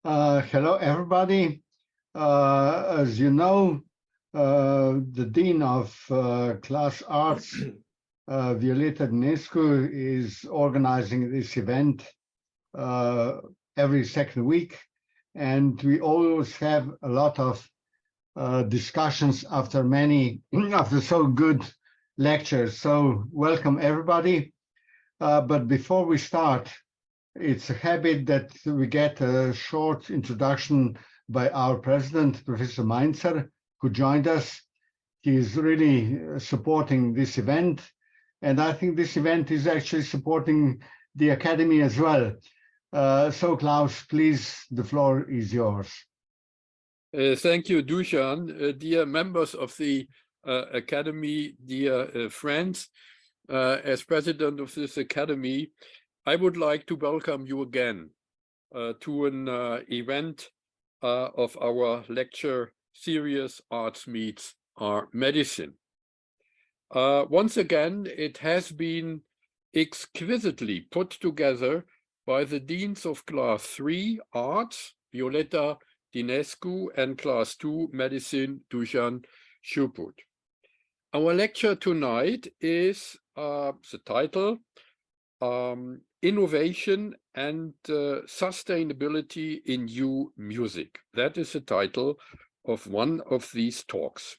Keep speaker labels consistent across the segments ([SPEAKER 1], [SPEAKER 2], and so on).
[SPEAKER 1] Hello, everybody. As you know, the Dean of Class Arts, Violeta Dinescu, is organizing this event every second week. And we always have a lot of discussions after so good lectures. So welcome, everybody. But before we start, it's a habit that we get a short introduction by our president, Professor Mainzer, who joined us. He is really supporting this event. And I think this event is actually supporting the Academy as well. So Klaus, please, the floor is yours.
[SPEAKER 2] Thank you, Dušan. Dear members of the Academy, dear friends, as president of this Academy, I would like to welcome you again to an event of our lecture series, Arts Meets Medicine. Once again, it has been exquisitely put together by the Deans of Class 3 Arts, Violeta, Dinescu, and Class 2 Medicine, Dušan, Šuput. Our lecture tonight is the title, Innovation and Sustainability in New Music. That is the title of one of these talks.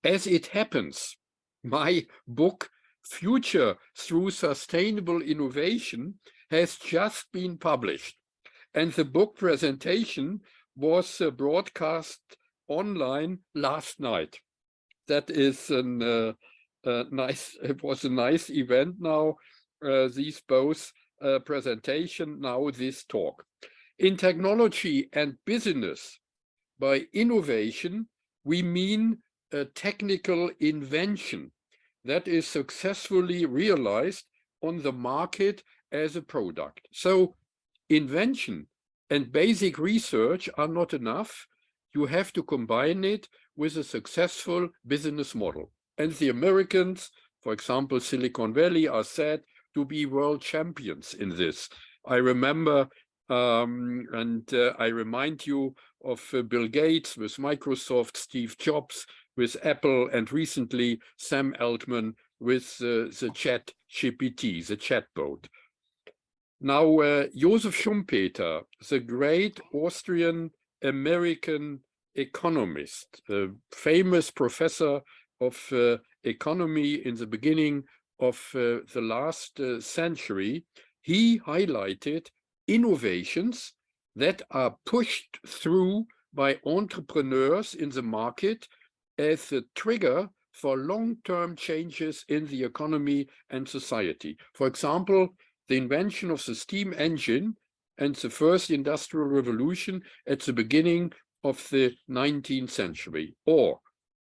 [SPEAKER 2] As it happens, my book, Future Through Sustainable Innovation, has just been published, and the book presentation was broadcast online last night. That is it was a nice event now, these both presentation, now this talk. In technology and business, by innovation, we mean a technical invention that is successfully realized on the market as a product. So invention and basic research are not enough. You have to combine it with a successful business model. And the Americans, for example, Silicon Valley, are said to be world champions in this. I remember, and I remind you of Bill Gates with Microsoft, Steve Jobs with Apple, and recently Sam Altman with the ChatGPT, the chatbot. Now, Joseph Schumpeter, the great Austrian-American economist, a famous professor of economy in the beginning of the last century, he highlighted innovations that are pushed through by entrepreneurs in the market as a trigger for long-term changes in the economy and society. For example, the invention of the steam engine and the first industrial revolution at the beginning of the 19th century, or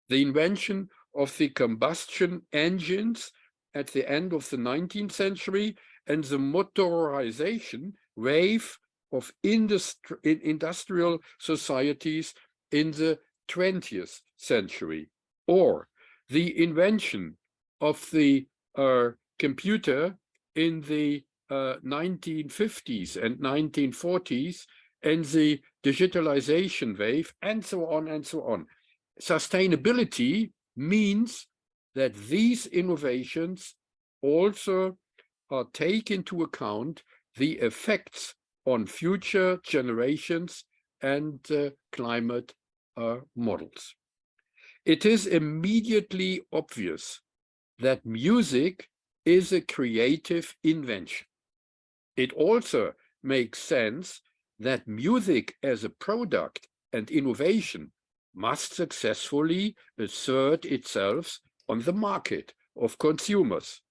[SPEAKER 2] the invention of the combustion engines at the end of the 19th century and the motorization wave of industrial societies in the 20th century, or the invention of the computer in the 1950s and 1940s and the digitalization wave, and so on and so on. Sustainability means that these innovations also take into account the effects on future generations and climate models. It is immediately obvious that music is a creative invention. It also makes sense that music as a product and innovation must successfully assert itself on the market of consumers.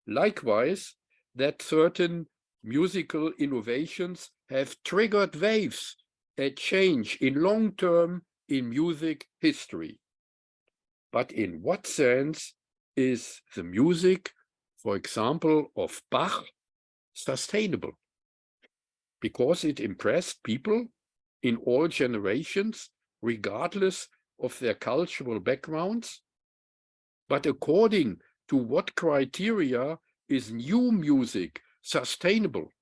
[SPEAKER 2] Likewise, that certain musical innovations have triggered waves, a change in long-term in music history. But in what sense is the music, for example, of Bach, sustainable? Because it impressed people in all generations, regardless of their cultural backgrounds? But according to what criteria is new music sustainable?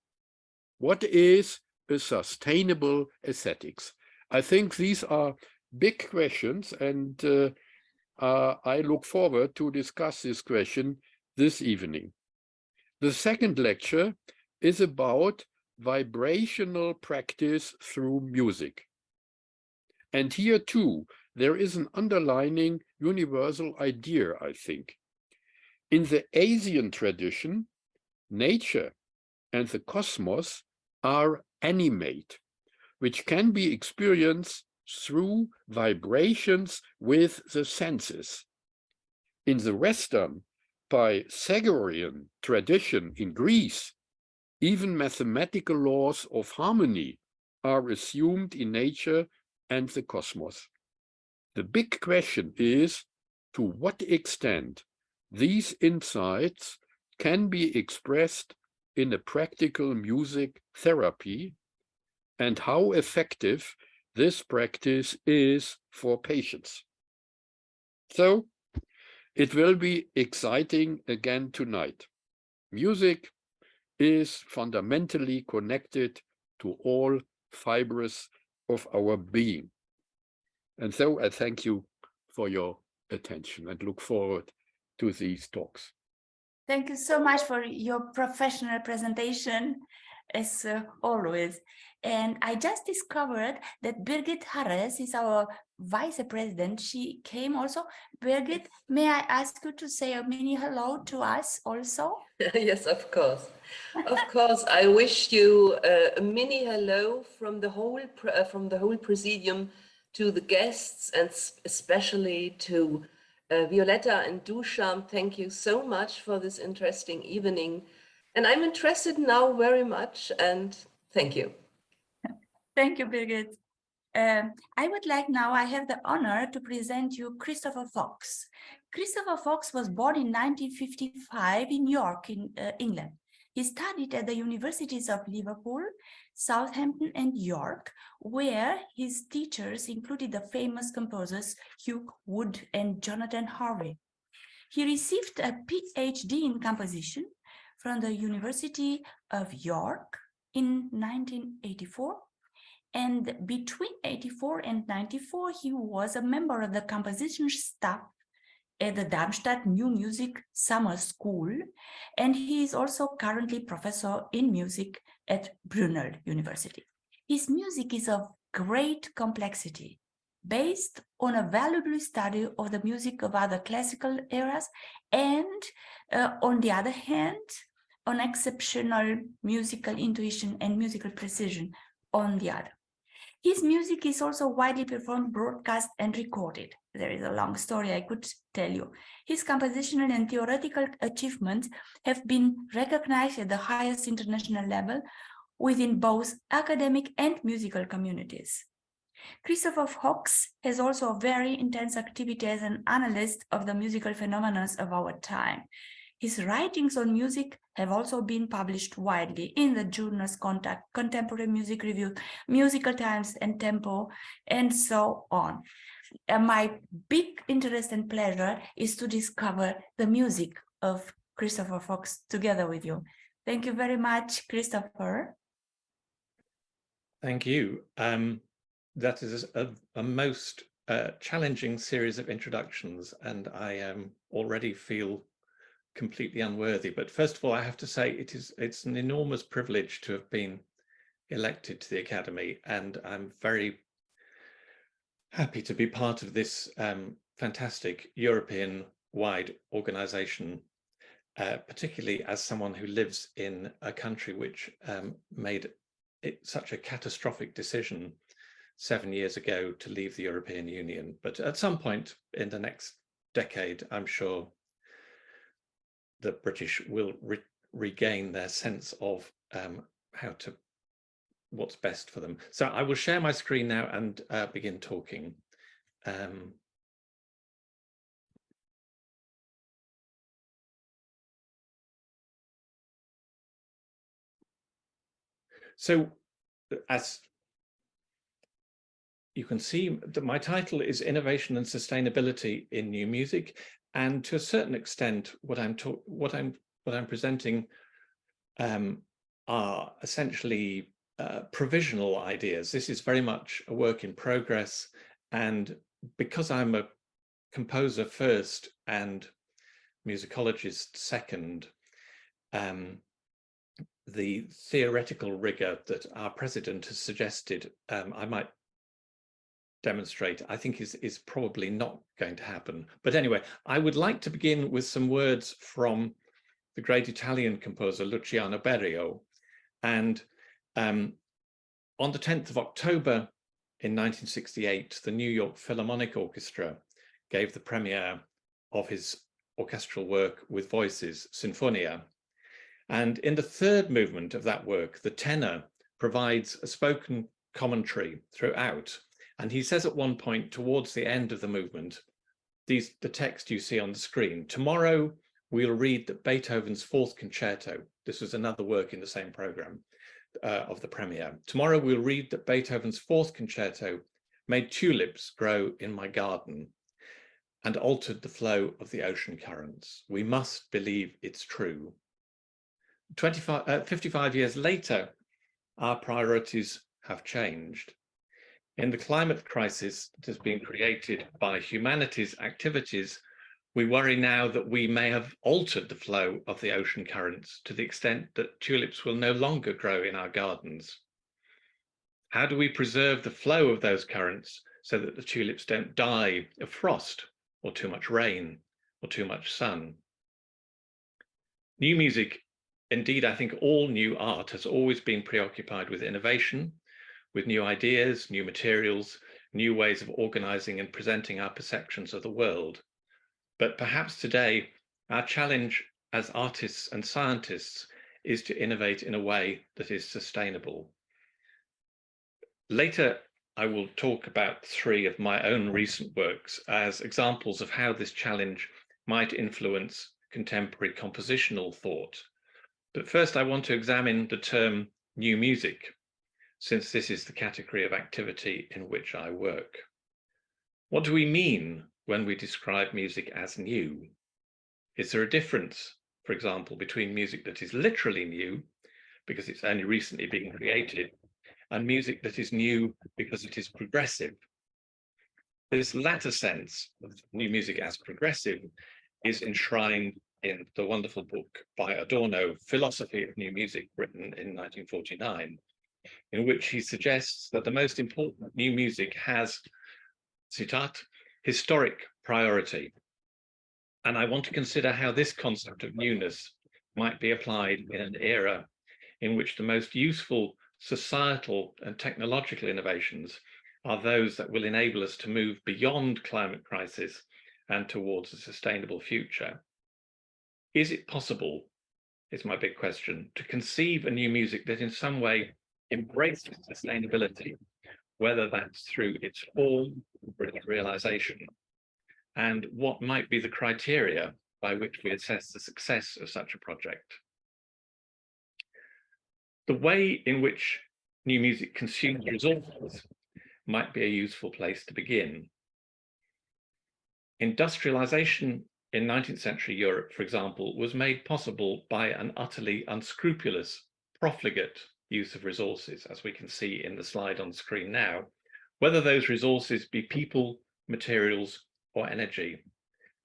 [SPEAKER 2] What is a sustainable aesthetics? I think these are big questions, and I look forward to discuss this question this evening. The second lecture is about vibrational practice through music. And here too, there is an underlying universal idea, I think. In the Asian tradition, nature and the cosmos are animate, which can be experienced through vibrations with the senses. In the Western Pythagorean tradition in Greece, even mathematical laws of harmony are assumed in nature and the cosmos. The big question is to what extent these insights can be expressed in a practical music therapy, and how effective this practice is for patients. So it will be exciting again tonight. Music is fundamentally connected to all fibers of our being. And so I thank you for your attention and look forward to these talks.
[SPEAKER 3] Thank you so much for your professional presentation, as always. And I just discovered that Birgit Harris is our vice president. She came also. Birgit, may I ask you to say a mini hello to us also?
[SPEAKER 4] Yes, of course. Of course, I wish you a mini hello from the whole presidium to the guests, and especially to Violeta and Dušan. Thank you so much for this interesting evening. And I'm interested now very much, and thank you.
[SPEAKER 3] Thank you, Birgit. I would like now, I have the honor to present you Christopher Fox. Christopher Fox was born in 1955 in York, in England. He studied at the universities of Liverpool, Southampton, and York, where his teachers included the famous composers Hugh Wood and Jonathan Harvey. He received a PhD in composition from the University of York in 1984. And between 84 and 94, he was a member of the composition staff at the Darmstadt New Music Summer School, and he is also currently professor in music at Brunel University. His music is of great complexity, based on a valuable study of the music of other classical eras, and on the other hand, on exceptional musical intuition and musical precision on the other. His music is also widely performed, broadcast, and recorded. There is a long story I could tell you. His compositional and theoretical achievements have been recognized at the highest international level within both academic and musical communities. Christopher Fox has also a very intense activity as an analyst of the musical phenomena of our time. His writings on music have also been published widely in the journals Contact, Contemporary Music Review, Musical Times, and Tempo, and so on. My big interest and pleasure is to discover the music of Christopher Fox together with you. Thank you very much, Christopher.
[SPEAKER 5] Thank you. That is a most challenging series of introductions, and I already feel completely unworthy. But first of all, I have to say it's an enormous privilege to have been elected to the Academy, and I'm very happy to be part of this fantastic European-wide organization, particularly as someone who lives in a country which made it such a catastrophic decision 7 years ago to leave the European Union. But at some point in the next decade, I'm sure the British will regain their sense of what's best for them. So I will share my screen now and begin talking. So as you can see, my title is Innovation and Sustainability in New Music, and to a certain extent, what I'm presenting are essentially provisional ideas. This is very much a work in progress, and because I'm a composer first and musicologist second, the theoretical rigor that our president has suggested I might demonstrate, I think is probably not going to happen. But anyway, I would like to begin with some words from the great Italian composer Luciano Berio. And on the 10th of October in 1968, the New York Philharmonic Orchestra gave the premiere of his orchestral work with voices, Sinfonia. And in the third movement of that work, the tenor provides a spoken commentary throughout. And he says at one point towards the end of the movement, the text you see on the screen, tomorrow we'll read that Beethoven's Fourth Concerto, this was another work in the same program of the premiere. Tomorrow we'll read that Beethoven's Fourth Concerto made tulips grow in my garden and altered the flow of the ocean currents. We must believe it's true. 55 years later, our priorities have changed. In the climate crisis that has been created by humanity's activities, we worry now that we may have altered the flow of the ocean currents to the extent that tulips will no longer grow in our gardens. How do we preserve the flow of those currents so that the tulips don't die of frost or too much rain or too much sun? New music, indeed, I think all new art has always been preoccupied with innovation, with new ideas, new materials, new ways of organizing and presenting our perceptions of the world. But perhaps today, our challenge as artists and scientists is to innovate in a way that is sustainable. Later, I will talk about 3 of my own recent works as examples of how this challenge might influence contemporary compositional thought. But first, I want to examine the term new music, since this is the category of activity in which I work. What do we mean when we describe music as new? Is there a difference, for example, between music that is literally new, because it's only recently being created, and music that is new because it is progressive? This latter sense of new music as progressive is enshrined in the wonderful book by Adorno, Philosophy of New Music, written in 1949, in which he suggests that the most important new music has, citat, historic priority. And I want to consider how this concept of newness might be applied in an era in which the most useful societal and technological innovations are those that will enable us to move beyond climate crisis and towards a sustainable future. Is it possible, is my big question, to conceive a new music that in some way embraces sustainability, whether that's through its form or its realization? And what might be the criteria by which we assess the success of such a project? The way in which new music consumes resources might be a useful place to begin. Industrialization in 19th century Europe, for example, was made possible by an utterly unscrupulous, profligate use of resources, as we can see in the slide on the screen now, whether those resources be people, materials, or energy,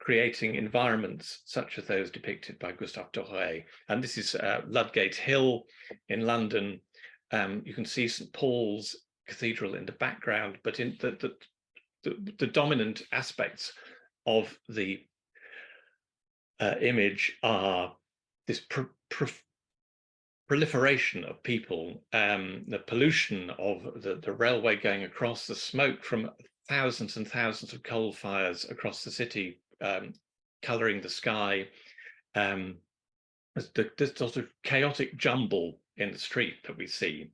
[SPEAKER 5] creating environments such as those depicted by Gustave Doré. And this is Ludgate Hill in London. You can see St. Paul's Cathedral in the background, but in the dominant aspects of the image are this proliferation of people, the pollution of the railway going across, the smoke from thousands and thousands of coal fires across the city, colouring the sky, this sort of chaotic jumble in the street that we see.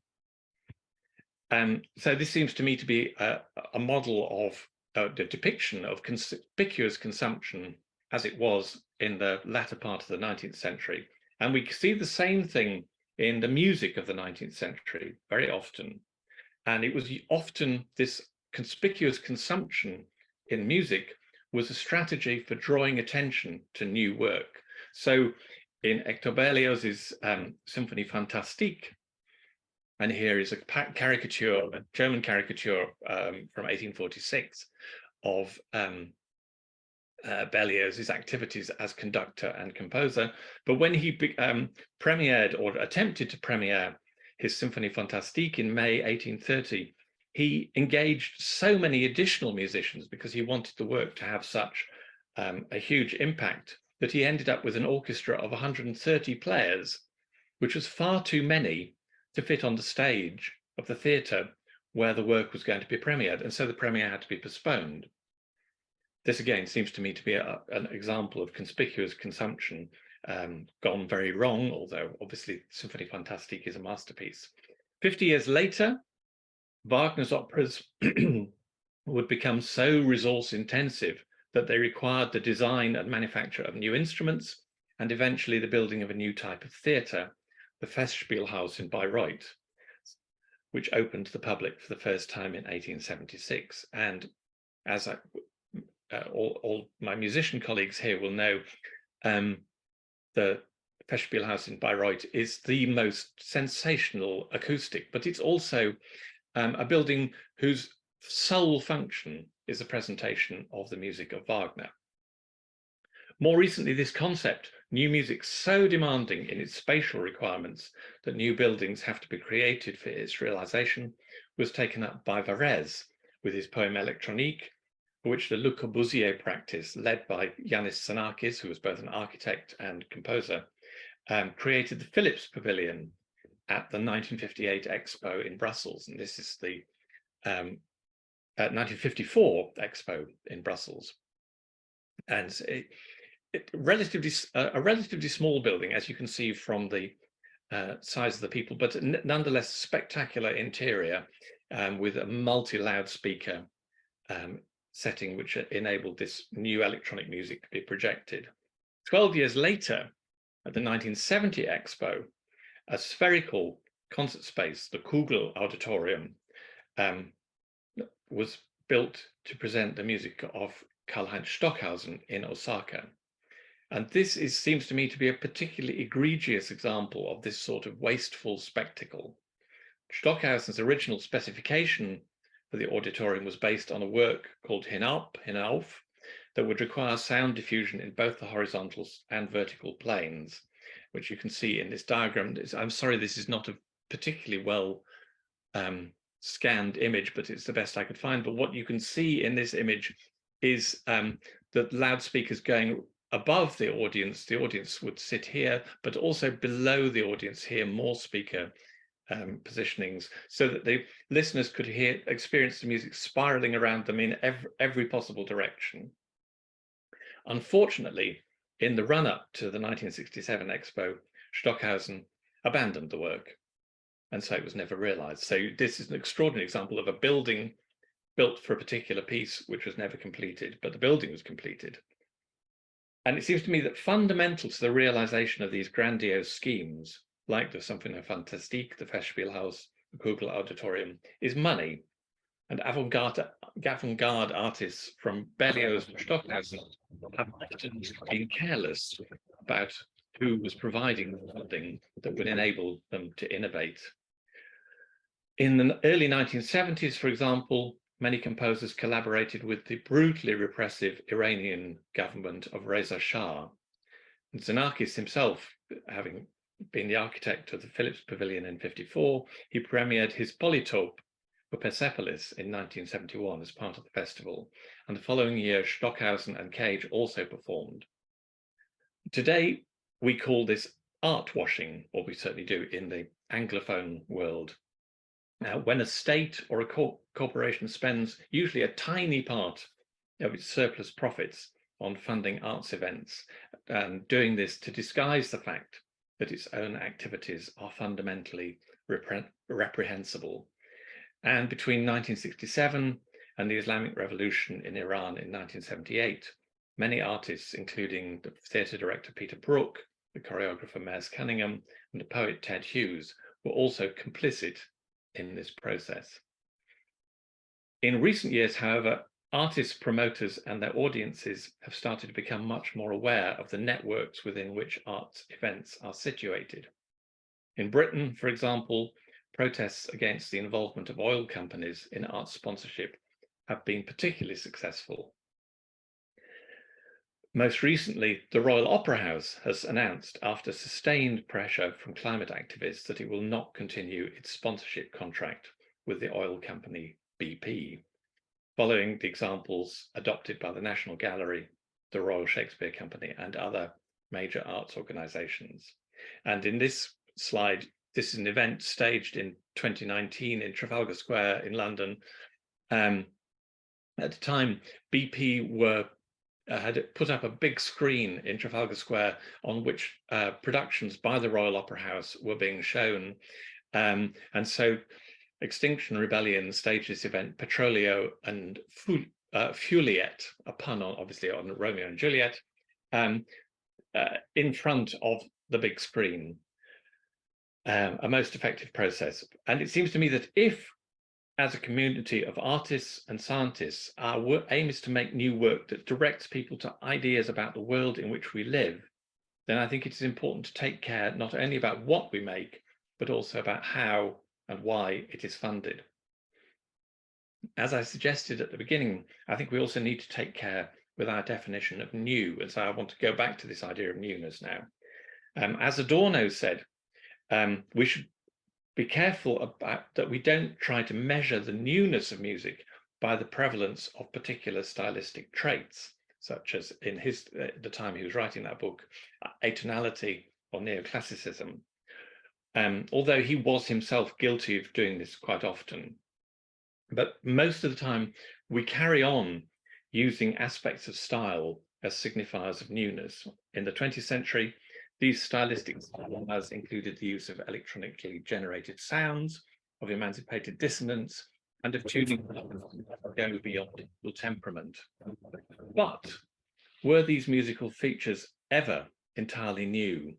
[SPEAKER 5] So this seems to me to be a model of the depiction of conspicuous consumption as it was in the latter part of the 19th century. And we see the same thing in the music of the 19th century very often. And it was often this conspicuous consumption in music was a strategy for drawing attention to new work. So in Hector Berlioz's Symphonie Fantastique, And here is a caricature, a German caricature from 1846 of Berlioz's activities as conductor and composer. But when he premiered or attempted to premiere his Symphonie Fantastique in May 1830, he engaged so many additional musicians because he wanted the work to have such a huge impact that he ended up with an orchestra of 130 players, which was far too many to fit on the stage of the theatre where the work was going to be premiered. And so the premiere had to be postponed. This again seems to me to be an example of conspicuous consumption gone very wrong, although obviously Symphonie Fantastique is a masterpiece. 50 years later, Wagner's operas would become so resource intensive that they required the design and manufacture of new instruments and eventually the building of a new type of theatre, the Festspielhaus in Bayreuth, which opened to the public for the first time in 1876. And as all my musician colleagues here will know, the Festspielhaus in Bayreuth is the most sensational acoustic, but it's also a building whose sole function is the presentation of the music of Wagner. More recently, this concept, new music so demanding in its spatial requirements that new buildings have to be created for its realization, was taken up by Varese with his poem Électronique, for which the Le Corbusier practice, led by Yanis Xenakis, who was both an architect and composer, created the Philips Pavilion at the 1958 Expo in Brussels. And this is the 1954 Expo in Brussels. And a relatively small building, as you can see from the size of the people, but nonetheless spectacular interior with a multi-loudspeaker setting which enabled this new electronic music to be projected. 12 years later, at the 1970 Expo, a spherical concert space, the Kugel Auditorium, was built to present the music of Karlheinz Stockhausen in Osaka. And this seems to me to be a particularly egregious example of this sort of wasteful spectacle. Stockhausen's original specification for the auditorium was based on a work called Hinauf, that would require sound diffusion in both the horizontal and vertical planes, which you can see in this diagram. I'm sorry, this is not a particularly well scanned image, but it's the best I could find. But what you can see in this image is the loudspeakers going above the audience. The audience would sit here, but also below the audience here, more speaker positionings, so that the listeners could experience the music spiraling around them in every possible direction. Unfortunately, in the run-up to the 1967 Expo, Stockhausen abandoned the work, and so it was never realized. So this is an extraordinary example of a building built for a particular piece which was never completed, but the building was completed. And it seems to me that fundamental to the realization of these grandiose schemes, like the Symphonie Fantastique, the Festspielhaus, the Kugel Auditorium, is money. And avant-garde artists from Berlioz and Stockhausen have often been careless about who was providing the funding that would enable them to innovate. In the early 1970s, for example, many composers collaborated with the brutally repressive Iranian government of Reza Shah. And Xenakis himself, having been the architect of the Philips Pavilion in '54, he premiered his Polytope for Persepolis in 1971 as part of the festival. And the following year, Stockhausen and Cage also performed. Today, we call this art washing, or we certainly do in the Anglophone world. Now, when a state or a corporation spends usually a tiny part of its surplus profits on funding arts events, and doing this to disguise the fact that its own activities are fundamentally reprehensible. And between 1967 and the Islamic Revolution in Iran in 1978, many artists, including the theatre director Peter Brook, the choreographer Maz Cunningham, and the poet Ted Hughes, were also complicit in this process. In recent years, however, artists, promoters, and their audiences have started to become much more aware of the networks within which arts events are situated. In Britain, for example, protests against the involvement of oil companies in arts sponsorship have been particularly successful. Most recently, the Royal Opera House has announced, after sustained pressure from climate activists, that it will not continue its sponsorship contract with the oil company BP, following the examples adopted by the National Gallery, the Royal Shakespeare Company, and other major arts organisations. And in this slide, this is an event staged in 2019 in Trafalgar Square in London. At the time, BP had put up a big screen in Trafalgar Square on which productions by the Royal Opera House were being shown. And so Extinction Rebellion staged this event, Petrolio and Juliet, a pun on, obviously on Romeo and Juliet, in front of the big screen. A most effective process. And it seems to me that if, as a community of artists and scientists, our aim is to make new work that directs people to ideas about the world in which we live, then I think it is important to take care not only about what we make, but also about how and why it is funded. As I suggested at the beginning, I think we also need to take care with our definition of new. And so I want to go back to this idea of newness now. As Adorno said, we should be careful about that we don't try to measure the newness of music by the prevalence of particular stylistic traits, such as in the time he was writing that book, atonality or neoclassicism. Although he was himself guilty of doing this quite often. But most of the time, we carry on using aspects of style as signifiers of newness. In the 20th century, these stylistic signifiers included the use of electronically generated sounds, of emancipated dissonance, and of tuning that go beyond individual temperament. But were these musical features ever entirely new,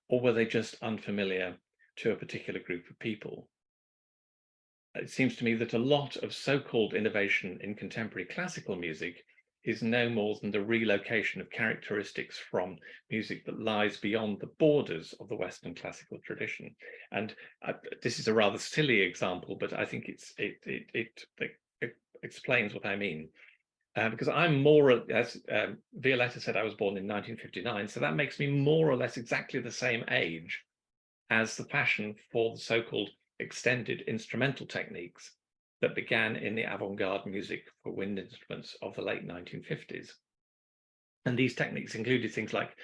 [SPEAKER 5] or were they just unfamiliar to a particular group of people? It seems to me that a lot of so-called innovation in contemporary classical music is no more than the relocation of characteristics from music that lies beyond the borders of the Western classical tradition. And this is a rather silly example, but I think it explains what I mean. Because I'm more, as Violeta said, I was born in 1959, so that makes me more or less exactly the same age as the passion for the so-called extended instrumental techniques that began in the avant-garde music for wind instruments of the late 1950s. And these techniques included things like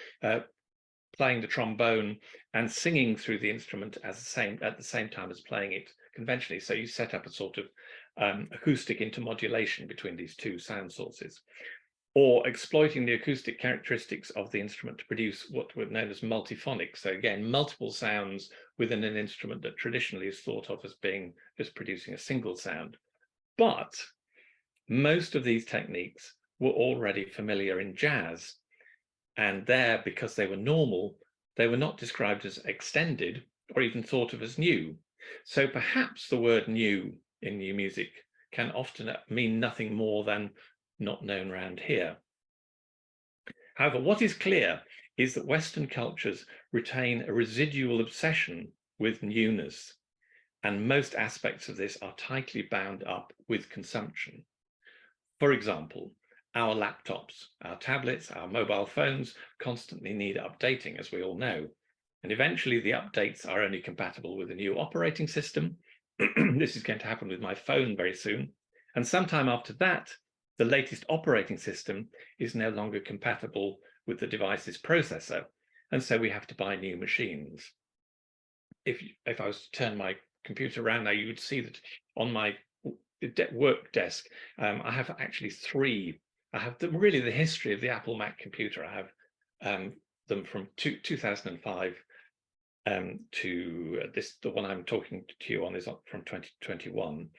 [SPEAKER 5] playing the trombone and singing through the instrument at the same time as playing it conventionally. So you set up a sort of acoustic intermodulation between these two sound sources, or exploiting the acoustic characteristics of the instrument to produce what were known as multiphonic. So again, multiple sounds within an instrument that traditionally is thought of as being just producing a single sound. But most of these techniques were already familiar in jazz. And there, because they were normal, they were not described as extended or even thought of as new. So perhaps the word new in new music can often mean nothing more than not known around here. However, what is clear is that Western cultures retain a residual obsession with newness, and most aspects of this are tightly bound up with consumption. For example, our laptops, our tablets, our mobile phones constantly need updating, as we all know, and eventually the updates are only compatible with a new operating system. This is going to happen with my phone very soon, and sometime after that, the latest operating system is no longer compatible with the device's processor, and so we have to buy new machines. If I was to turn my computer around now, you would see that on my work desk, I have actually three. I have really the history of the Apple Mac computer. I have them from 2005 to this. The one I'm talking to you on is from 2021.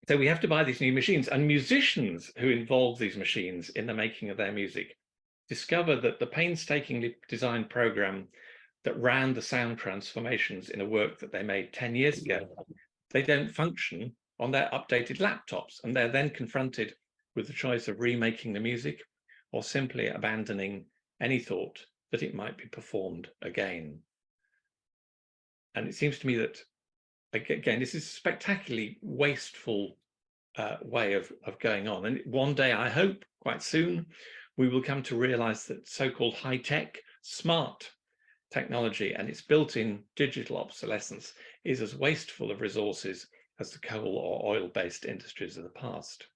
[SPEAKER 5] So we have to buy these new machines, and musicians who involve these machines in the making of their music discover that the painstakingly designed program that ran the sound transformations in a work that they made 10 years ago, they don't function on their updated laptops, and they're then confronted with the choice of remaking the music or simply abandoning any thought that it might be performed again. And it seems to me that, again, this is a spectacularly wasteful way of going on. And one day, I hope quite soon, we will come to realize that so-called high-tech, smart technology and its built-in digital obsolescence is as wasteful of resources as the coal or oil-based industries of the past.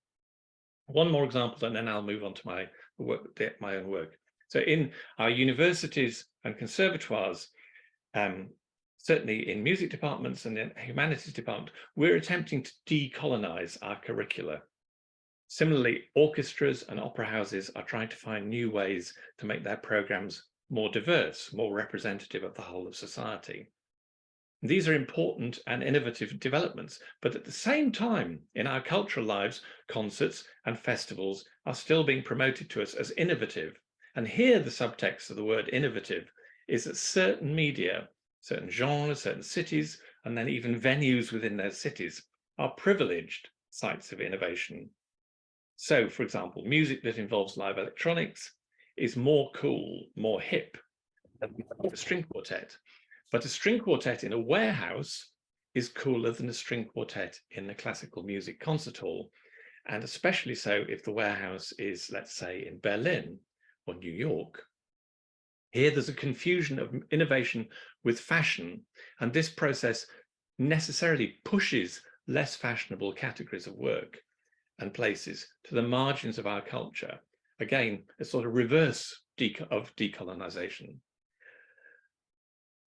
[SPEAKER 5] One more example, and then I'll move on to my own work. So in our universities and conservatoires, certainly in music departments and in humanities department, we're attempting to decolonize our curricula. Similarly, orchestras and opera houses are trying to find new ways to make their programs more diverse, more representative of the whole of society. These are important and innovative developments, but at the same time, in our cultural lives, concerts and festivals are still being promoted to us as innovative. And here the subtext of the word innovative is that certain media, certain genres, certain cities, and then even venues within those cities are privileged sites of innovation. So, for example, music that involves live electronics is more cool, more hip than a string quartet. But a string quartet in a warehouse is cooler than a string quartet in the classical music concert hall, and especially so if the warehouse is, let's say, in Berlin or New York. Here there's a confusion of innovation with fashion, and this process necessarily pushes less fashionable categories of work and places to the margins of our culture. Again, a sort of reverse of decolonization.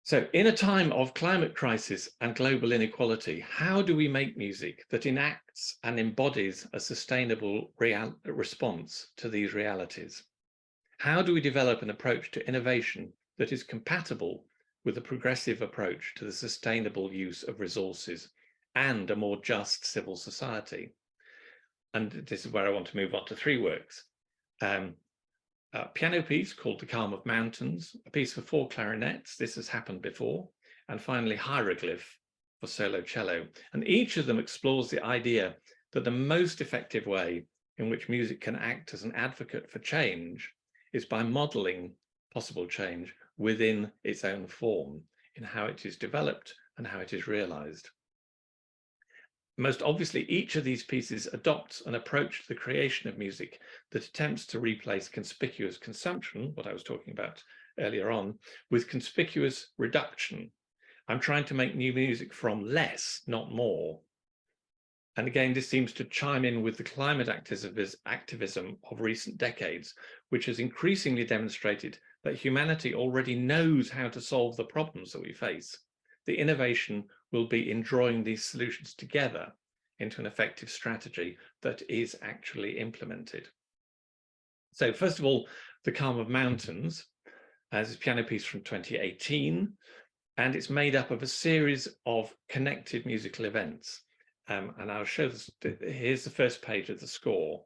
[SPEAKER 5] So in a time of climate crisis and global inequality, how do we make music that enacts and embodies a sustainable response to these realities? How do we develop an approach to innovation that is compatible with a progressive approach to the sustainable use of resources and a more just civil society? And this is where I want to move on to 3 works. A piano piece called The Calm of Mountains, a piece for 4 clarinets, this has happened before, and finally Hieroglyph for solo cello. And each of them explores the idea that the most effective way in which music can act as an advocate for change is by modeling possible change within its own form, in how it is developed and how it is realized. Most obviously, each of these pieces adopts an approach to the creation of music that attempts to replace conspicuous consumption, what I was talking about earlier on, with conspicuous reduction. I'm trying to make new music from less, not more. And again, this seems to chime in with the climate activism of recent decades, which has increasingly demonstrated that humanity already knows how to solve the problems that we face. The innovation will be in drawing these solutions together into an effective strategy that is actually implemented. So first of all, The Calm of Mountains, as a piano piece from 2018, and it's made up of a series of connected musical events. And I'll show this, here's the first page of the score.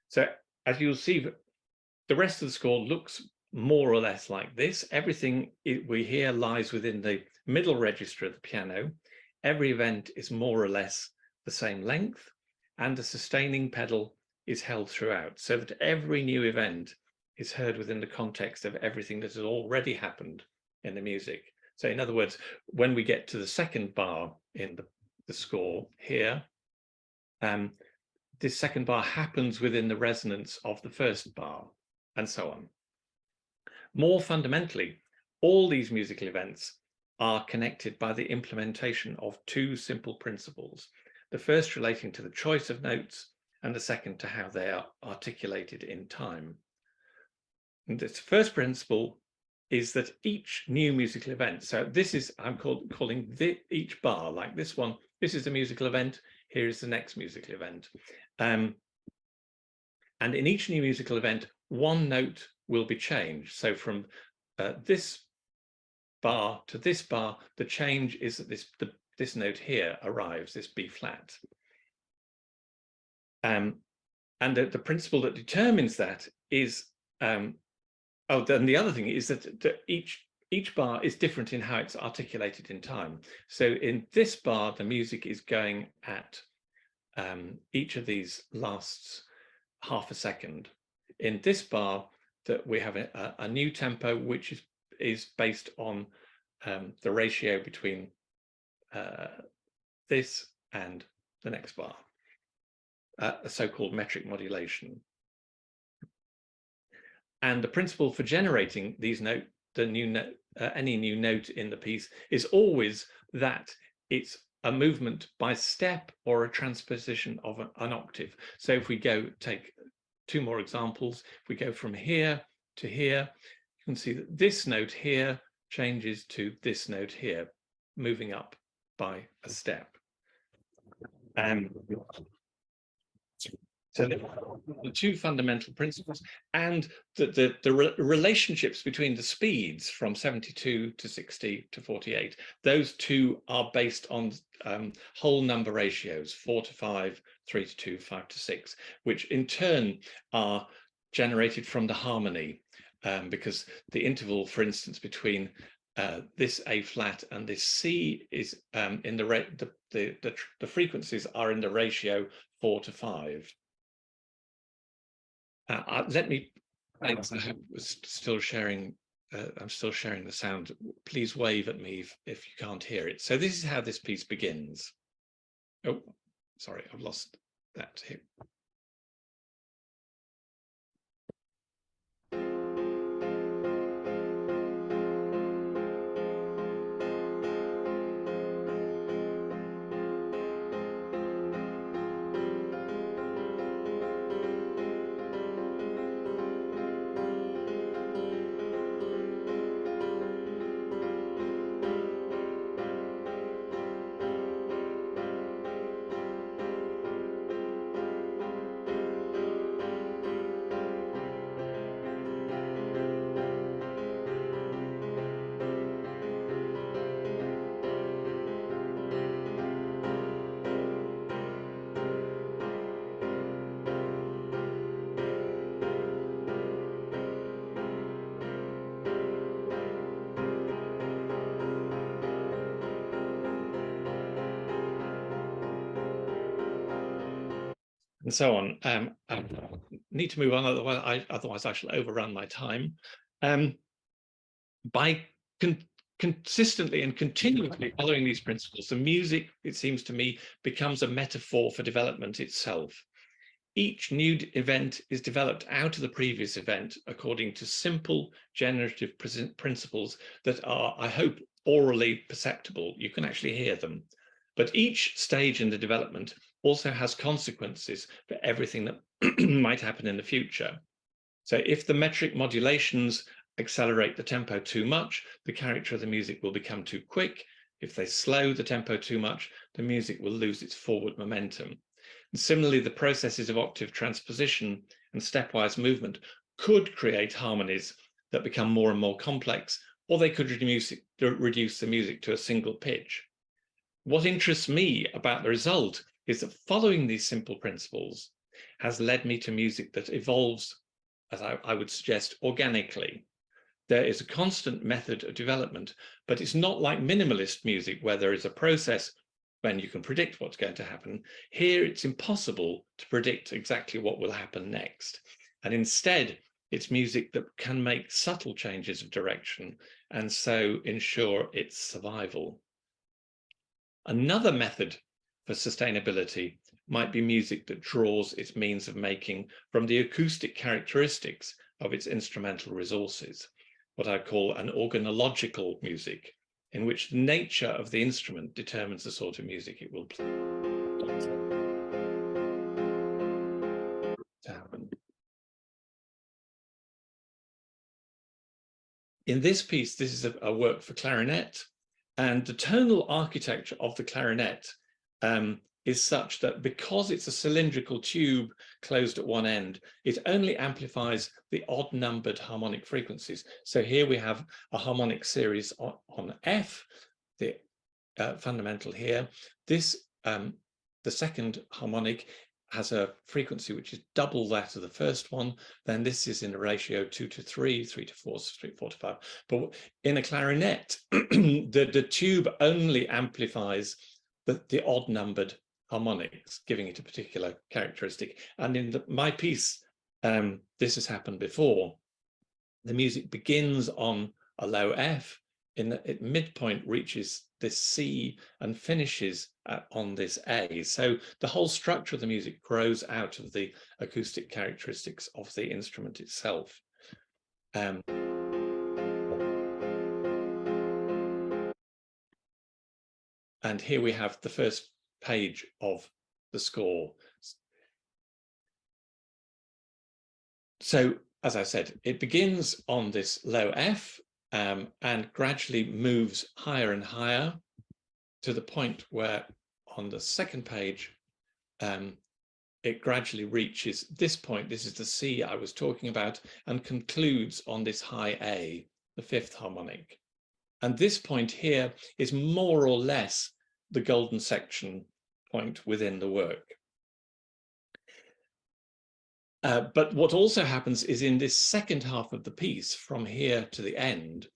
[SPEAKER 5] So as you'll see, the rest of the score looks more or less like this. Everything we hear lies within the middle register of the piano. Every event is more or less the same length, and the sustaining pedal is held throughout, so that every new event is heard within the context of everything that has already happened in the music. So in other words, when we get to the second bar in the score here, this second bar happens within the resonance of the first bar, and so on. More fundamentally, all these musical events are connected by the implementation of 2 simple principles. The first relating to the choice of notes, and the second to how they are articulated in time. And this first principle is that each new musical event, so this is, I'm calling each bar, like this one, this is a musical event, here is the next musical event. And in each new musical event, one note will be changed. So from this bar to this bar, the change is that this note here arrives, this B flat. And the principle that determines that is, then the other thing is that each bar is different in how it's articulated in time. So in this bar, the music is going at each of these lasts half a second. In this bar, that we have a new tempo, which is based on the ratio between this and the next bar, a so-called metric modulation. And the principle for generating these any new note in the piece is always that it's a movement by step or a transposition of an octave. So if we take two more examples, if we go from here to here, you can see that this note here changes to this note here, moving up by a step. So the two fundamental principles and the relationships between the speeds from 72 to 60 to 48, those two are based on whole number ratios, 4 to 5, 3 to 2, 5 to 6, which in turn are generated from the harmony, because the interval, for instance, between this A flat and this C is in the frequencies are in the ratio 4 to 5. Let me, I was still sharing, I'm still sharing the sound. Please wave at me if you can't hear it. So this is how this piece begins. Oh, sorry, I've lost that here. And so on. I need to move on, otherwise I shall overrun my time. By consistently and continually following these principles, the music, it seems to me, becomes a metaphor for development itself. Each new event is developed out of the previous event according to simple generative principles that are, I hope, orally perceptible. You can actually hear them. But each stage in the development also has consequences for everything that might happen in the future. So if the metric modulations accelerate the tempo too much, the character of the music will become too quick. If they slow the tempo too much, the music will lose its forward momentum. And similarly, the processes of octave transposition and stepwise movement could create harmonies that become more and more complex, or they could reduce the music to a single pitch. What interests me about the result is that following these simple principles has led me to music that evolves, as I would suggest, organically. There is a constant method of development, but it's not like minimalist music where there is a process when you can predict what's going to happen. Here, it's impossible to predict exactly what will happen next. And instead, it's music that can make subtle changes of direction and so ensure its survival. Another method for sustainability might be music that draws its means of making from the acoustic characteristics of its instrumental resources, what I call an organological music, in which the nature of the instrument determines the sort of music it will play. In this piece, this is a work for clarinet, and the tonal architecture of the clarinet is such that because it's a cylindrical tube closed at one end, it only amplifies the odd-numbered harmonic frequencies. So here we have a harmonic series on F, the fundamental here. This, the second harmonic, has a frequency which is double that of the first one. Then this is in a ratio 2 to 3, 3 to 4, 4 to 5. But in a clarinet, the tube only amplifies the odd-numbered harmonics, giving it a particular characteristic. And in my piece, this has happened before. The music begins on a low F, at midpoint reaches this C and finishes on this A. So the whole structure of the music grows out of the acoustic characteristics of the instrument itself. And here we have the first page of the score. So, as I said, it begins on this low F and gradually moves higher and higher to the point where on the second page, it gradually reaches this point. This is the C I was talking about, and concludes on this high A, the fifth harmonic. And this point here is more or less the golden section point within the work. But what also happens is in this second half of the piece, from here to the end,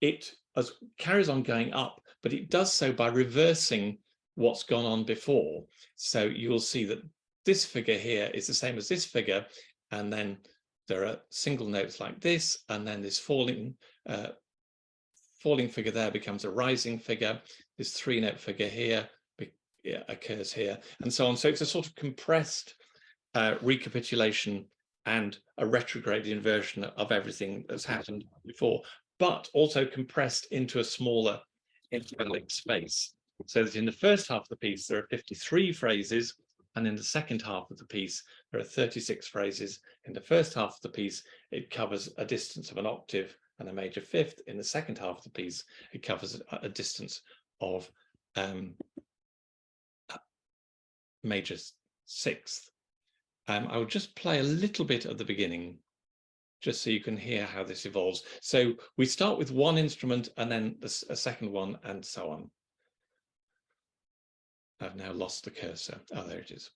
[SPEAKER 5] it carries on going up, but it does so by reversing what's gone on before. So you'll see that this figure here is the same as this figure, and then there are single notes like this, and then this falling figure there becomes a rising figure. This 3-note figure here occurs here, and so on. So it's a sort of compressed recapitulation and a retrograde inversion of everything that's happened before, but also compressed into a smaller intervallic space. So that in the first half of the piece, there are 53 phrases, and in the second half of the piece, there are 36 phrases. In the first half of the piece, it covers a distance of an octave and a major fifth. In the second half of the piece, it covers a distance of major sixth. I will just play a little bit at the beginning, just so you can hear how this evolves. So we start with one instrument and then a second one, and so on. I've now lost the cursor. Oh, there it is.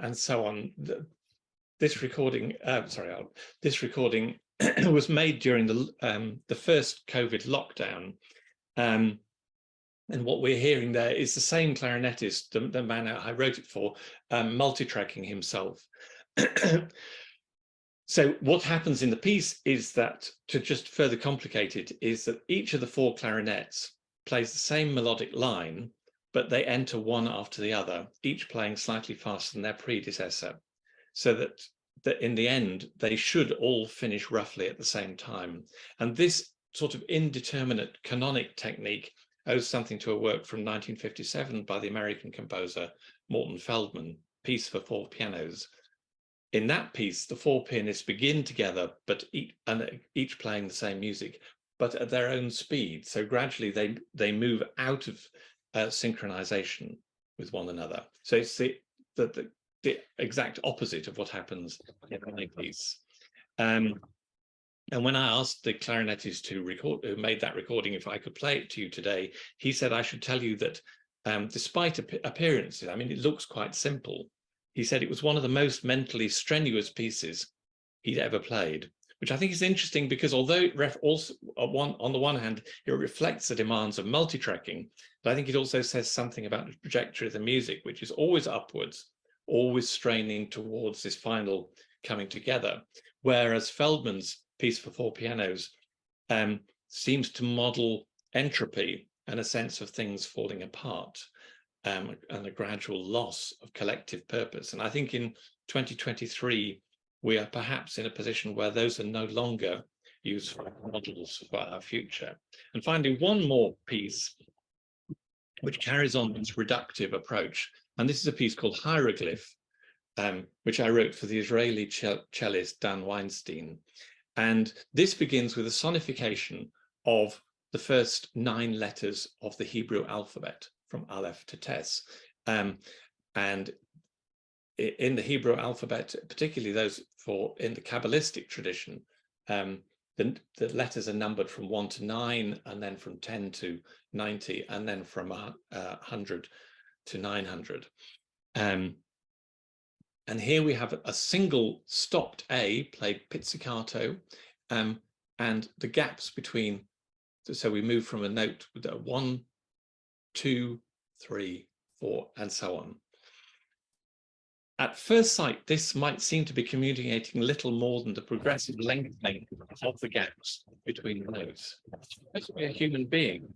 [SPEAKER 5] And so on. This recording, this recording was made during the first COVID lockdown, and what we're hearing there is the same clarinetist, the man I wrote it for, multi-tracking himself. So what happens in the piece is that, to just further complicate it, is that each of the 4 clarinets plays the same melodic line, but they enter one after the other, each playing slightly faster than their predecessor, so that in the end, they should all finish roughly at the same time. And this sort of indeterminate canonic technique owes something to a work from 1957 by the American composer Morton Feldman, Piece for 4 Pianos. In that piece, the 4 pianists begin together, but each playing the same music, but at their own speed. So gradually they move out of synchronization with one another. So it's the exact opposite of what happens in my piece. And when I asked the clarinetist who made that recording if I could play it to you today, he said I should tell you that despite appearances, I mean, it looks quite simple. He said it was one of the most mentally strenuous pieces he'd ever played, which I think is interesting because although it also, on the one hand, it reflects the demands of multi-tracking, but I think it also says something about the trajectory of the music, which is always upwards, always straining towards this final coming together. Whereas Feldman's Piece for 4 Pianos seems to model entropy and a sense of things falling apart, and a gradual loss of collective purpose. And I think in 2023, we are perhaps in a position where those are no longer useful models for our future. And finally, one more piece which carries on this reductive approach. And this is a piece called Hieroglyph, which I wrote for the Israeli cellist Dan Weinstein. And this begins with a sonification of the first 9 letters of the Hebrew alphabet, from Aleph to Tes. And in the Hebrew alphabet, particularly those in the Kabbalistic tradition, the letters are numbered from 1 to 9, and then from 10 to 90, and then from 100 to 900. And here we have a single stopped A played pizzicato, and the gaps between, so we move from a note with a 1, 2, 3, 4, and so on. At first sight, this might seem to be communicating little more than the progressive lengthening of the gaps between the notes. As we're a human being,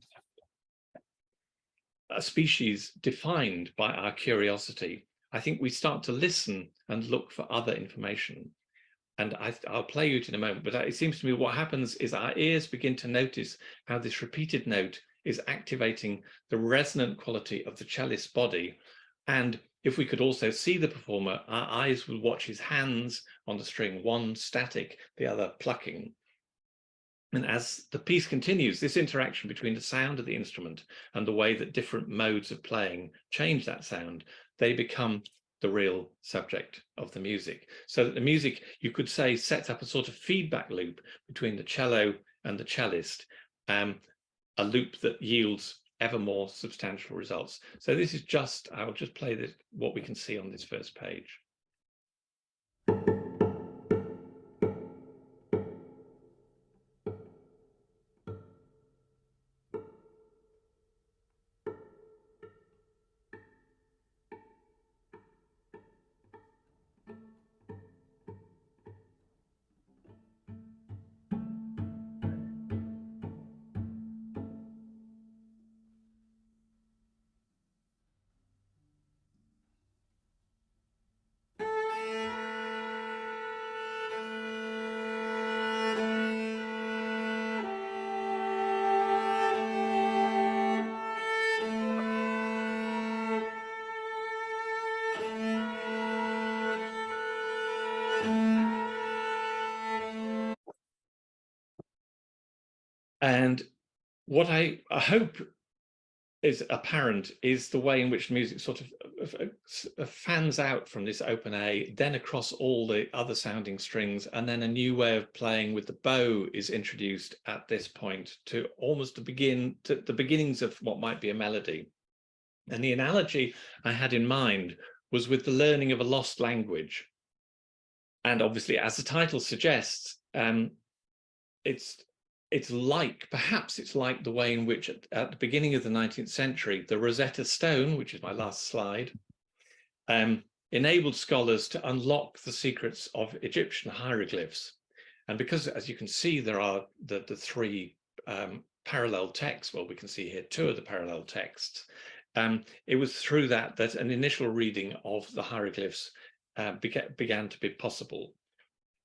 [SPEAKER 5] a species defined by our curiosity, I think we start to listen and look for other information. And I'll play you it in a moment, but it seems to me what happens is our ears begin to notice how this repeated note is activating the resonant quality of the cellist's body. And if we could also see the performer, our eyes would watch his hands on the string, one static, the other plucking. And as the piece continues, this interaction between the sound of the instrument and the way that different modes of playing change that sound, they become the real subject of the music. So that the music, you could say, sets up a sort of feedback loop between the cello and the cellist, a loop that yields ever more substantial results. So this is just, I'll just play this, what we can see on this first page. And what I hope is apparent is the way in which music sort of fans out from this open A, then across all the other sounding strings, and then a new way of playing with the bow is introduced at this point to almost the beginnings of what might be a melody. And the analogy I had in mind was with the learning of a lost language. And obviously, as the title suggests, perhaps it's like the way in which at the beginning of the 19th century, the Rosetta Stone, which is my last slide, enabled scholars to unlock the secrets of Egyptian hieroglyphs. And because, as you can see, there are the 3 parallel texts, well, we can see here 2 of the parallel texts. It was through that an initial reading of the hieroglyphs began to be possible.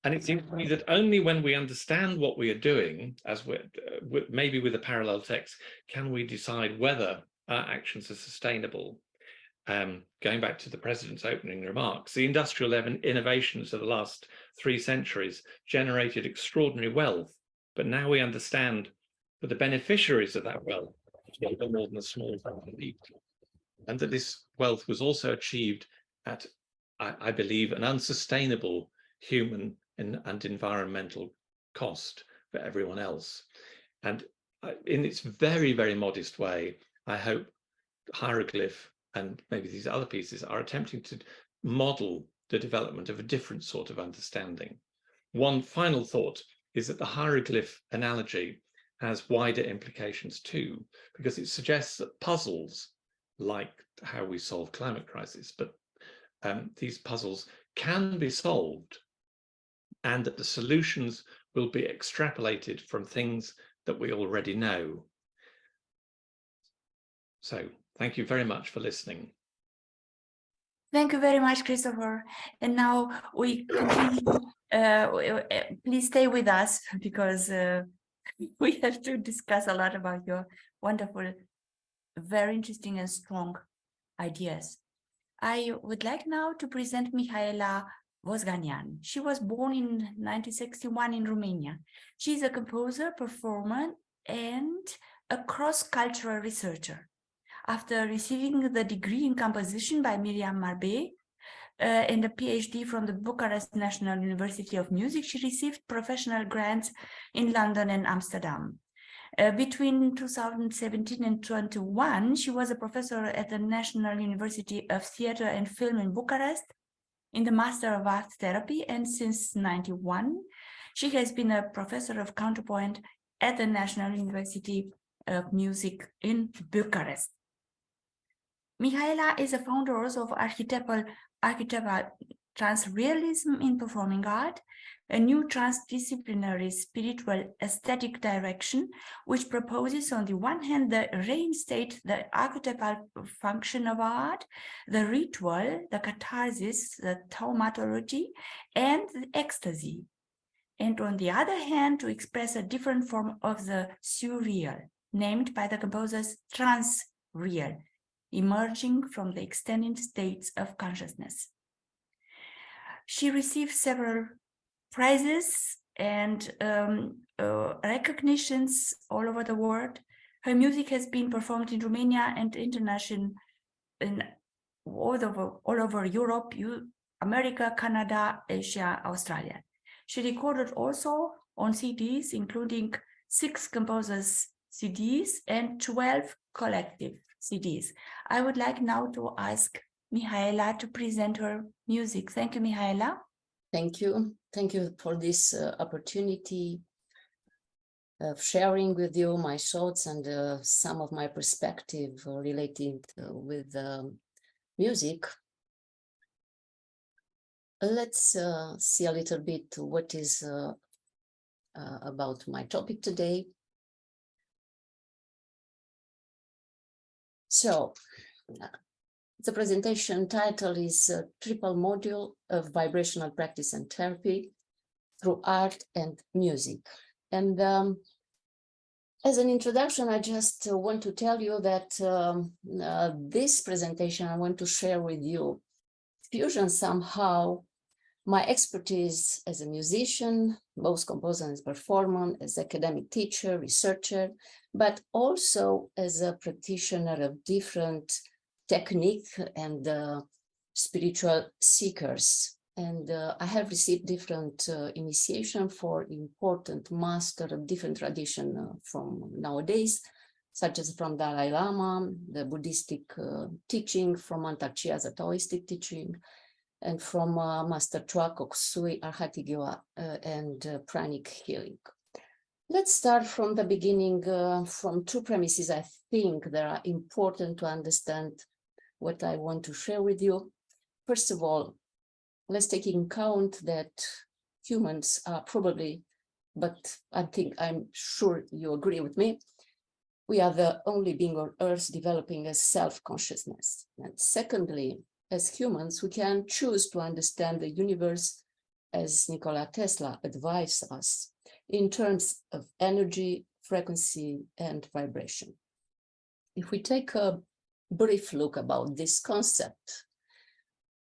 [SPEAKER 5] And it seems to me that only when we understand what we are doing, as maybe with a parallel text, can we decide whether our actions are sustainable. Going back to the president's opening remarks, the industrial innovations of the last 3 centuries generated extraordinary wealth, but now we understand that the beneficiaries of that wealth are more than a small elite, and that this wealth was also achieved at, I believe, an unsustainable human and environmental cost for everyone else. And in its very, very modest way, I hope Hieroglyph and maybe these other pieces are attempting to model the development of a different sort of understanding. One final thought is that the hieroglyph analogy has wider implications too, because it suggests that puzzles, like how we solve climate crisis, but these puzzles can be solved, and that the solutions will be extrapolated from things that we already know. So thank you very much for listening.
[SPEAKER 3] Thank you very much, Christopher. And now we continue. Please stay with us because we have to discuss a lot about your wonderful, very interesting and strong ideas. I would like now to present Mihaela Vosganian. She was born in 1961 in Romania. She is a composer, performer, and a cross-cultural researcher. After receiving the degree in composition by Miriam Marbe and a PhD from the Bucharest National University of Music, she received professional grants in London and Amsterdam. Between 2017 and 2021, she was a professor at the National University of Theatre and Film in Bucharest in the Master of Art Therapy, and since 1991, she has been a professor of counterpoint at the National University of Music in Bucharest. Mihaela is a founder also of archetypal transrealism in performing art, a new transdisciplinary spiritual aesthetic direction, which proposes on the one hand the reinstate the archetypal function of art, the ritual, the catharsis, the thaumatology, and the ecstasy, and on the other hand to express a different form of the surreal, named by the composers transreal, emerging from the extended states of consciousness. She received several prizes and recognitions all over the world. Her music has been performed in Romania and international, all over Europe, America, Canada, Asia, Australia. She recorded also on CDs, including 6 composers' CDs and 12 collective CDs. I would like now to ask Mihaela to present her music. Thank you, Mihaela.
[SPEAKER 6] Thank you. Thank you for this opportunity of sharing with you my thoughts and some of my perspective related with music. Let's see a little bit what is about my topic today. So, the presentation title is Triple Module of Vibrational Practice and Therapy through Art and Music. And as an introduction, I just want to tell you that this presentation I want to share with you fusion somehow my expertise as a musician, both composer and performer, as academic teacher, researcher, but also as a practitioner of different technique and spiritual seekers. And I have received different initiation for important master of different tradition from nowadays, such as from Dalai Lama, the Buddhistic teaching, from Antarctica, the Taoistic teaching, and from Master Chua Kok Sui, Arhatigiwa, and Pranic healing. Let's start from the beginning, from 2 premises I think that are important to understand what I want to share with you. First of all, let's take in account that humans are probably, but I'm sure you agree with me, we are the only being on earth developing a self-consciousness. And secondly, as humans, we can choose to understand the universe, as Nikola Tesla advised us, in terms of energy, frequency, and vibration. If we take a brief look about this concept,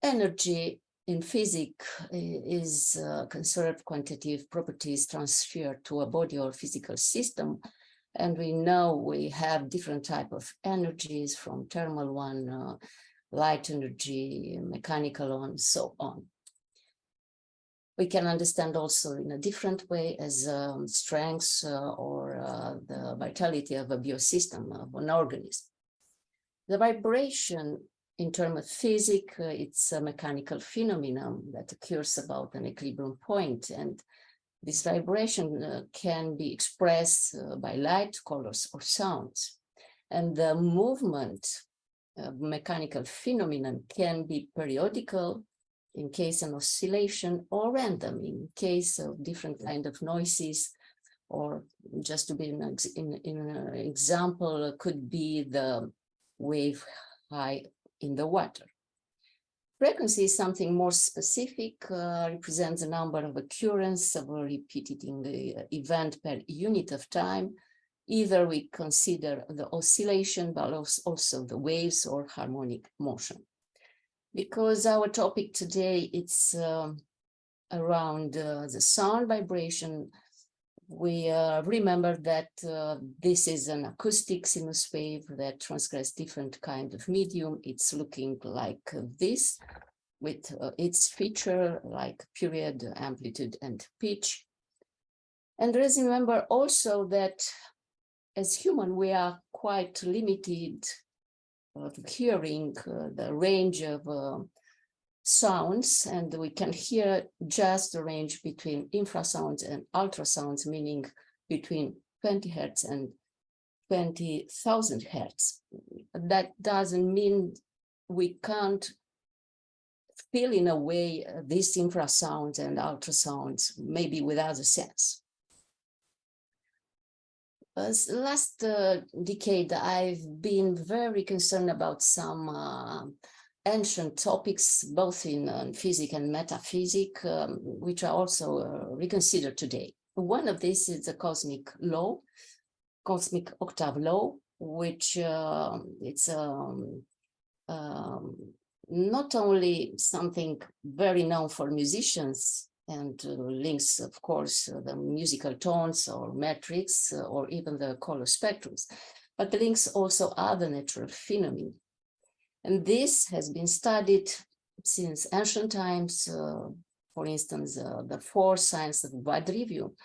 [SPEAKER 6] energy in physics is conserved quantitative properties transferred to a body or physical system. And we know we have different types of energies, from thermal one, light energy, mechanical one, so on. We can understand also in a different way as strength or the vitality of a biosystem, of an organism. The vibration in terms of physics, it's a mechanical phenomenon that occurs about an equilibrium point, and this vibration can be expressed by light, colors, or sounds. And the movement of mechanical phenomenon can be periodical in case of oscillation, or random in case of different kind of noises, or just to be an example, could be the wave high in the water. Frequency is something more specific, represents the number of occurrences of a repeated event per unit of time. Either we consider the oscillation, but also the waves or harmonic motion. Because our topic today, it's around the sound vibration, we remember that this is an acoustic sinus wave that transgress different kind of medium. It's looking like this, with its feature like period, amplitude, and pitch. And let's remember also that as human, we are quite limited to hearing the range of sounds, and we can hear just the range between infrasounds and ultrasounds, meaning between 20 hertz and 20,000 hertz. That doesn't mean we can't feel in a way these infrasounds and ultrasounds, maybe without a sense. Last decade, I've been very concerned about some ancient topics, both in physics and metaphysics, which are also reconsidered today. One of these is the cosmic law, cosmic octave law, which it's not only something very known for musicians and links, of course, the musical tones or metrics or even the color spectrums, but links also other natural phenomena. And this has been studied since ancient times. For instance, the four signs of Quadrivium,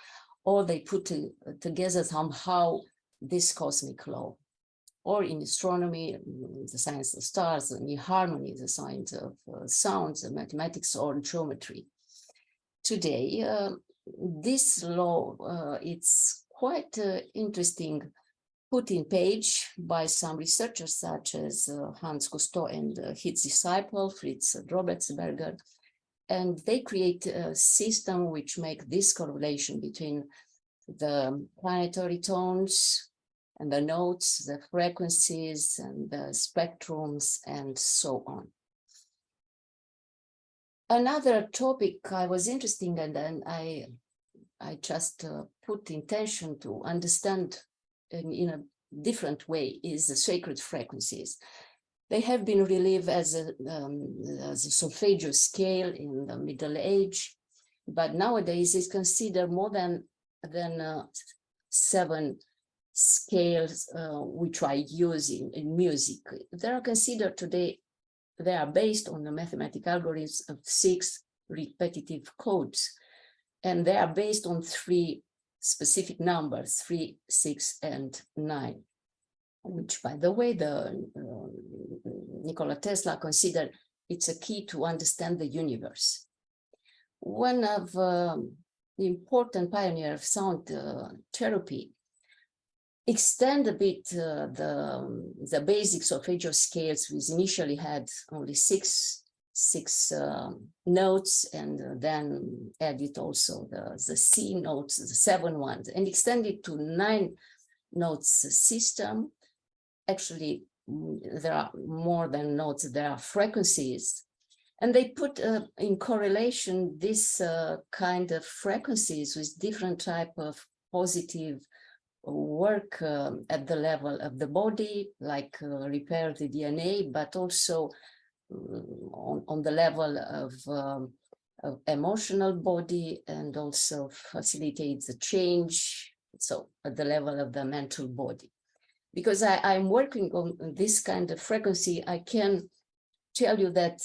[SPEAKER 6] or they put together somehow this cosmic law. Or in astronomy, the science of stars, in harmony, the science of sounds, mathematics, or geometry. Today, this law, it's quite interesting, put in page by some researchers such as Hans Cousteau and his disciple Fritz Drobetsberger, and they create a system which make this correlation between the planetary tones and the notes, the frequencies and the spectrums and so on. Another topic I was interested in, and then I just put intention to understand in a different way, is the sacred frequencies. They have been relieved as a solfeggio scale in the Middle Age, but nowadays it's considered more than 7 scales which are used in music. They are considered today, they are based on the mathematical algorithms of 6 repetitive codes, and they are based on 3 specific numbers, 3, 6, and 9, which, by the way, Nikola Tesla considered it's a key to understand the universe. One of the important pioneers of sound therapy extend a bit the basic solfeggio scales, which initially had only six notes, and then added also the C notes, the 7 ones, and extended to 9 notes system. Actually, there are more than notes, there are frequencies. And they put in correlation this kind of frequencies with different type of positive work at the level of the body, like repair the DNA, but also on the level of emotional body, and also facilitates the change, so at the level of the mental body. Because I'm working on this kind of frequency, I can tell you that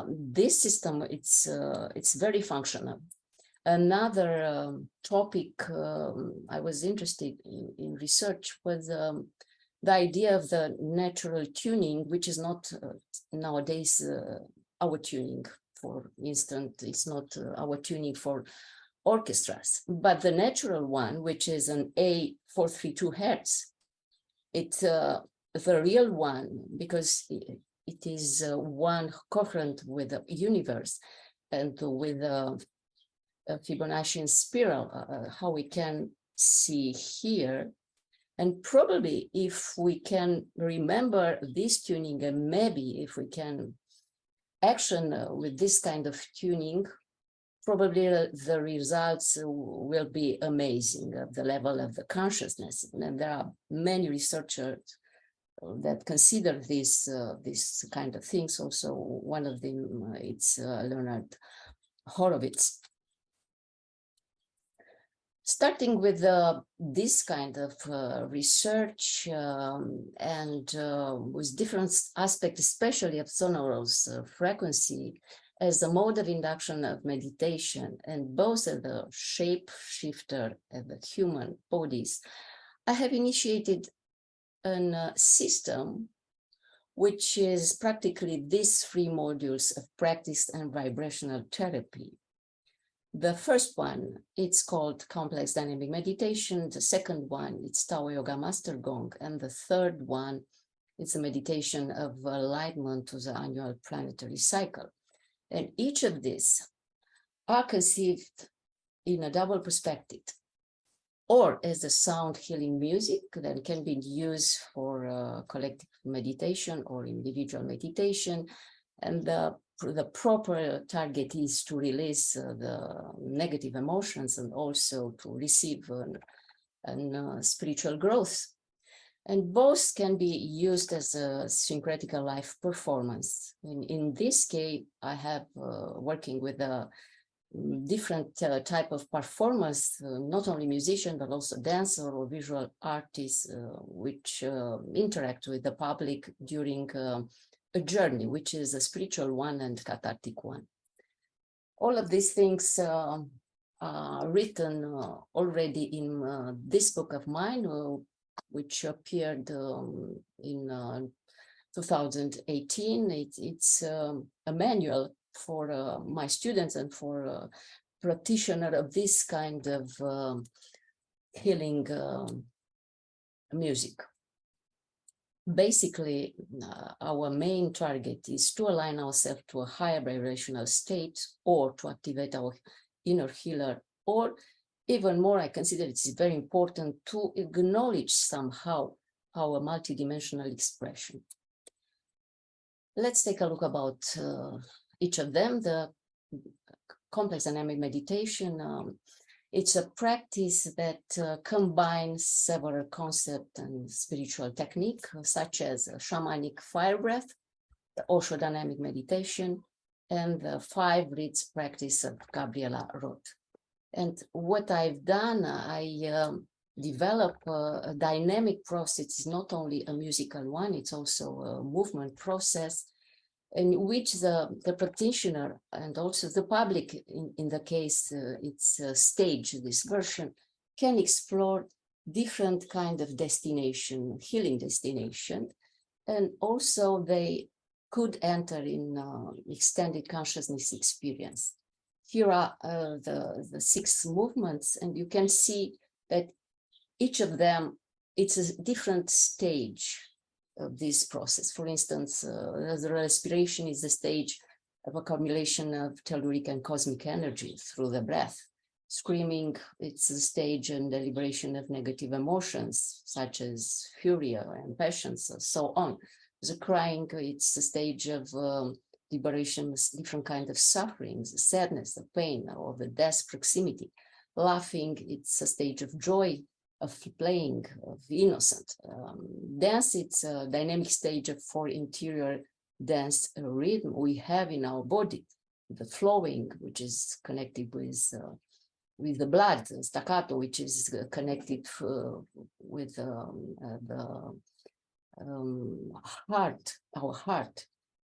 [SPEAKER 6] this system, it's very functional. Another topic I was interested in research was the idea of the natural tuning, which is not nowadays our tuning. For instance, it's not our tuning for orchestras, but the natural one, which is an A432 hertz. It's the real one, because it is one coherent with the universe and with a Fibonaccian spiral, how we can see here. And probably if we can remember this tuning, and maybe if we can action with this kind of tuning, probably the results will be amazing at the level of the consciousness. And there are many researchers that consider this kind of things. Also, one of them, it's Leonard Horowitz. Starting with this kind of research and with different aspects, especially of sonorous frequency, as a mode of induction of meditation, and both as the shape shifter and the human bodies, I have initiated a system which is practically these 3 modules of practice and vibrational therapy. The first one, it's called complex dynamic meditation. The second one, it's Tao Yoga Master Gong. And the third one, it's a meditation of alignment to the annual planetary cycle. And each of these are conceived in a double perspective, or as a sound healing music that can be used for collective meditation or individual meditation. And the proper target is to release the negative emotions and also to receive spiritual growth. And both can be used as a syncretical life performance. In this case, I have working with a different type of performance, not only musician, but also dancer or visual artists, which interact with the public during a journey, which is a spiritual one and cathartic one. All of these things are written already in this book of mine, which appeared in 2018. It's a manual for my students and for practitioner of this kind of healing music. Basically, our main target is to align ourselves to a higher vibrational state, or to activate our inner healer, or even more, I consider it's very important to acknowledge somehow our multidimensional expression. Let's take a look about each of them. The complex dynamic meditation, it's a practice that combines several concepts and spiritual techniques, such as shamanic fire breath, the Osho dynamic meditation, and the 5 reeds practice of Gabriela Roth. And what I've done, I developed a dynamic process. It's not only a musical one, it's also a movement process in which the practitioner and also the public, in the case it's a stage, this version, can explore different kind of destination, healing destination. And also they could enter in extended consciousness experience. Here are the 6 movements, and you can see that each of them, it's a different stage of this process. For instance, the respiration is the stage of accumulation of telluric and cosmic energy through the breath. Screaming, it's the stage and the liberation of negative emotions, such as fury and passions, and so on. The crying, it's the stage of liberation of different kinds of sufferings, the sadness, the pain, or the death proximity. Laughing, it's a stage of joy, of playing, of innocent. Dance, it's a dynamic stage of 4 interior dance rhythm we have in our body. The flowing, which is connected with the blood, staccato, which is connected with the heart, our heart.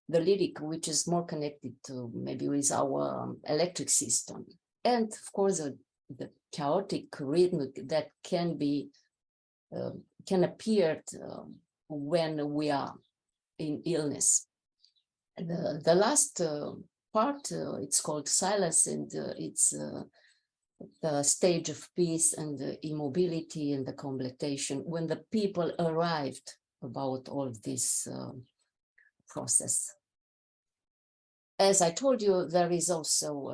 [SPEAKER 6] The lyric, which is more connected to maybe with our electric system. And of course, the chaotic rhythm that can appear when we are in illness. The last part, it's called silence, and it's the stage of peace and the immobility and the completion, when the people arrived about all this process. as I told you, there is also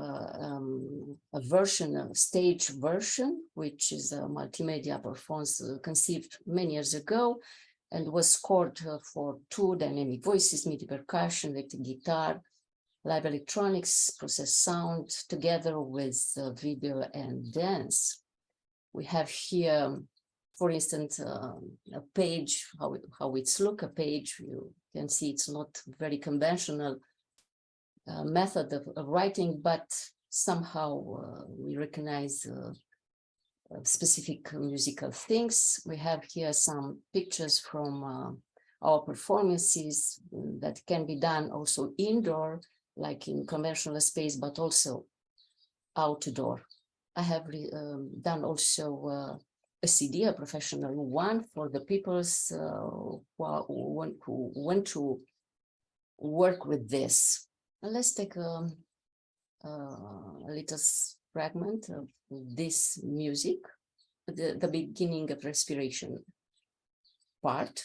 [SPEAKER 6] a version, a stage version, which is a multimedia performance conceived many years ago and was scored for 2 dynamic voices, MIDI percussion, electric guitar, live electronics, processed sound, together with video and dance. We have here, for instance, a page, how it's look, a page. You can see it's not very conventional method of writing, but somehow we recognize specific musical things. We have here some pictures from our performances that can be done also indoor, like in conventional space, but also outdoor. I have done also a CD, a professional one, for the peoples who want to work with this. And let's take a little fragment of this music, the beginning of respiration part.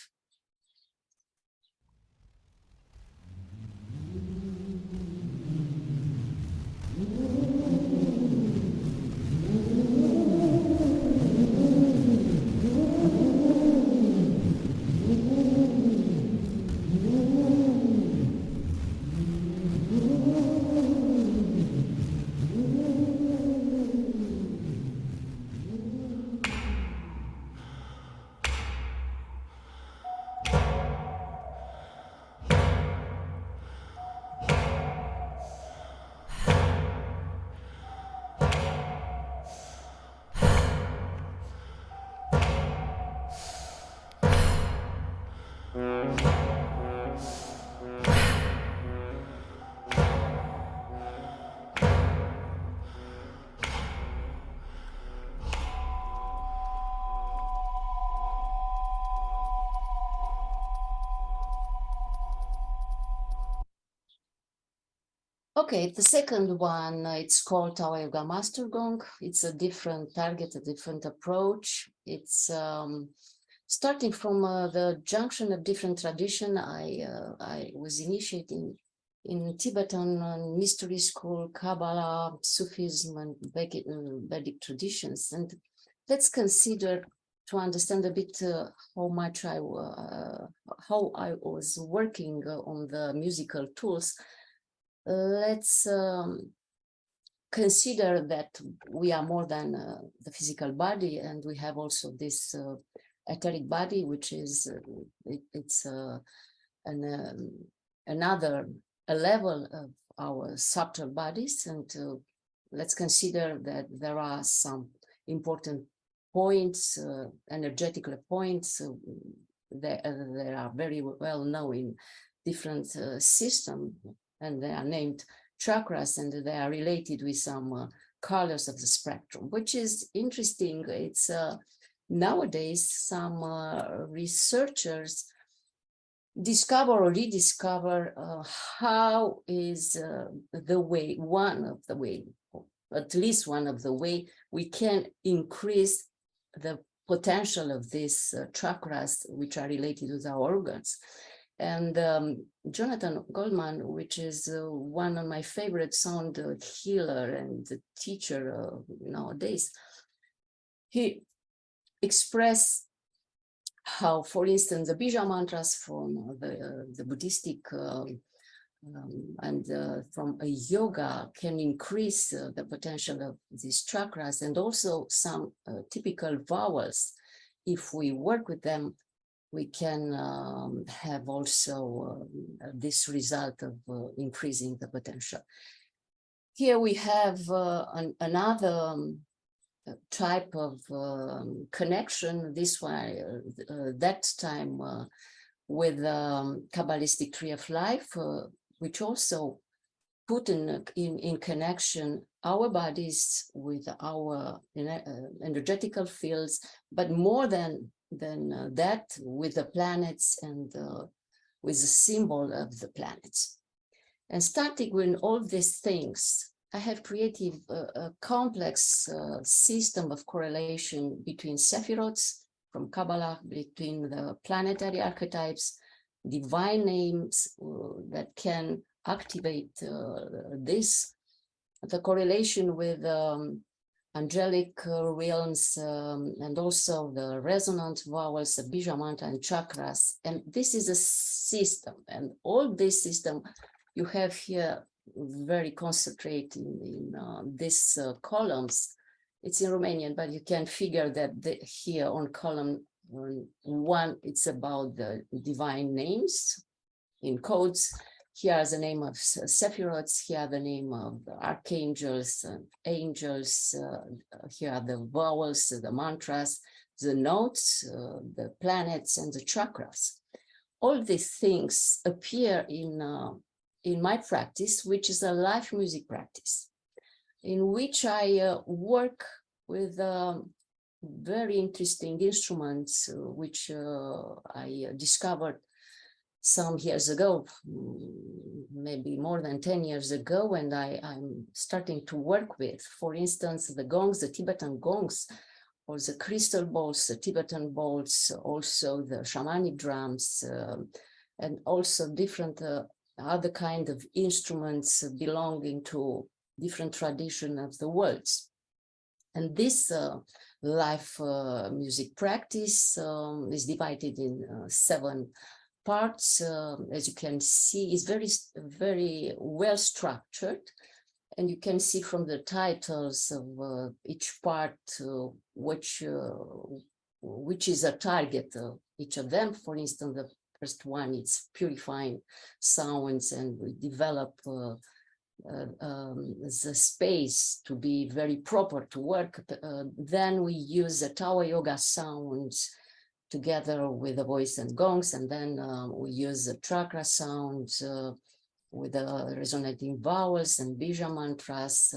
[SPEAKER 6] Okay, the second one, it's called Tawa Yoga Master Gong. It's a different target, a different approach. It's starting from the junction of different tradition. I was initiating in Tibetan mystery school, Kabbalah, Sufism, and Vedic traditions. And let's consider to understand a bit how I was working on the musical tools. Let's consider that we are more than the physical body, and we have also this etheric body, which is another level of our subtle bodies. And let's consider that there are some important points, energetical points that are very well known in different systems. And they are named chakras, and they are related with some colors of the spectrum, which is interesting. It's nowadays some researchers discover or rediscover how is the way, at least one of the way we can increase the potential of these chakras, which are related with our organs. And Jonathan Goldman, which is one of my favorite sound healer and teacher nowadays, he expressed how, for instance, the Bija mantras from the Buddhistic and from a yoga can increase the potential of these chakras, and also some typical vowels. If we work with them, we can have also this result of increasing the potential. Here we have another type of connection, this one, that time with Kabbalistic tree of life, which also put in connection our bodies with our energetical fields, but more than that, with the planets and with the symbol of the planets. And starting with all these things, I have created a complex system of correlation between sephirots from Kabbalah, between the planetary archetypes, divine names that can activate this. The correlation with angelic realms and also the resonant vowels, the bija mantra and chakras. And this is a system, and all this system you have here very concentrated in these columns. It's in Romanian, but you can figure that here on column 1, it's about the divine names in codes. Here is the name of Sephiroths, here are the name of the archangels and angels, here are the vowels, the mantras, the notes, the planets and the chakras. All these things appear in my practice, which is a live music practice, in which I work with very interesting instruments, which I discovered some years ago, maybe more than 10 years ago, and I'm starting to work with, for instance, the gongs, the Tibetan gongs, or the crystal bowls, the Tibetan bowls, also the shamanic drums, and also different other kind of instruments belonging to different traditions of the world. And this live music practice is divided in 7 parts. As you can see, is very well structured, and you can see from the titles of each part which is a target of each of them. For instance, the first one is purifying sounds, and we develop the space to be very proper to work. Then we use the Tower Yoga sounds together with the voice and gongs, and then we use the chakra sounds with the resonating vowels and bija mantras,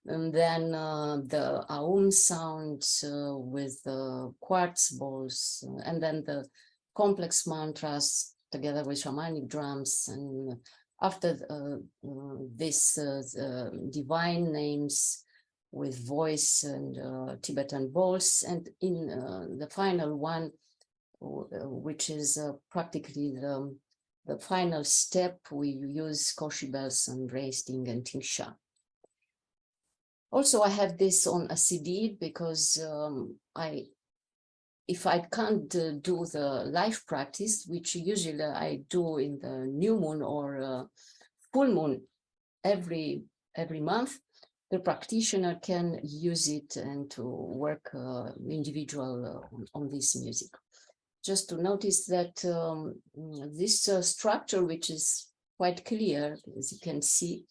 [SPEAKER 6] and then the Aum sounds with the quartz bowls, and then the complex mantras together with shamanic drums. And after this, divine names with voice and Tibetan bowls, and in the final one, which is practically the final step, we use koshi bells and raising and tingsha. Also, I have this on a CD because if I can't do the live practice, which usually I do in the new moon or full moon every month, the practitioner can use it and to work individual on this music. Just to notice that this structure, which is quite clear, as you can see,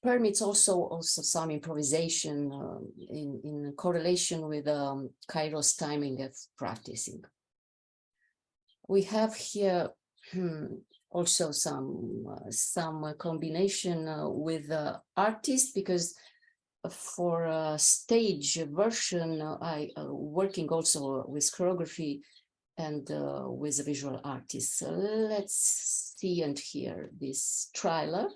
[SPEAKER 6] permits also some improvisation in correlation with Kairos timing of practicing. We have here also some combination with artists, because for a stage version, I working also with choreography and with visual artists. So let's see and hear this trailer.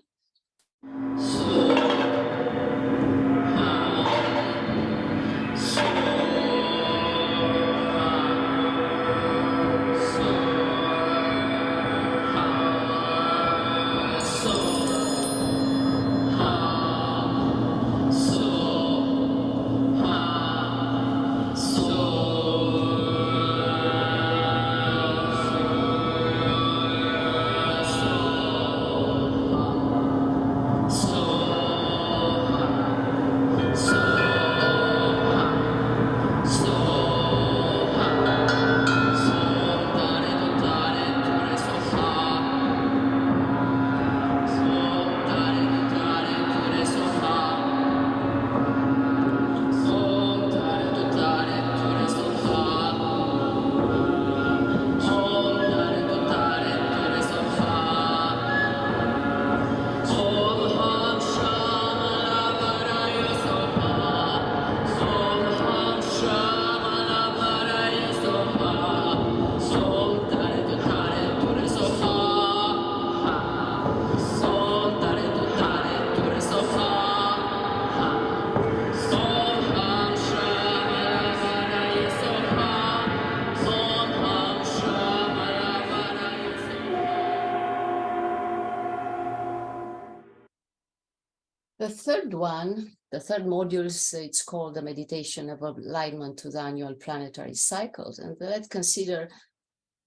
[SPEAKER 6] The third one, the third module, it's called the meditation of alignment to the annual planetary cycles. And let's consider,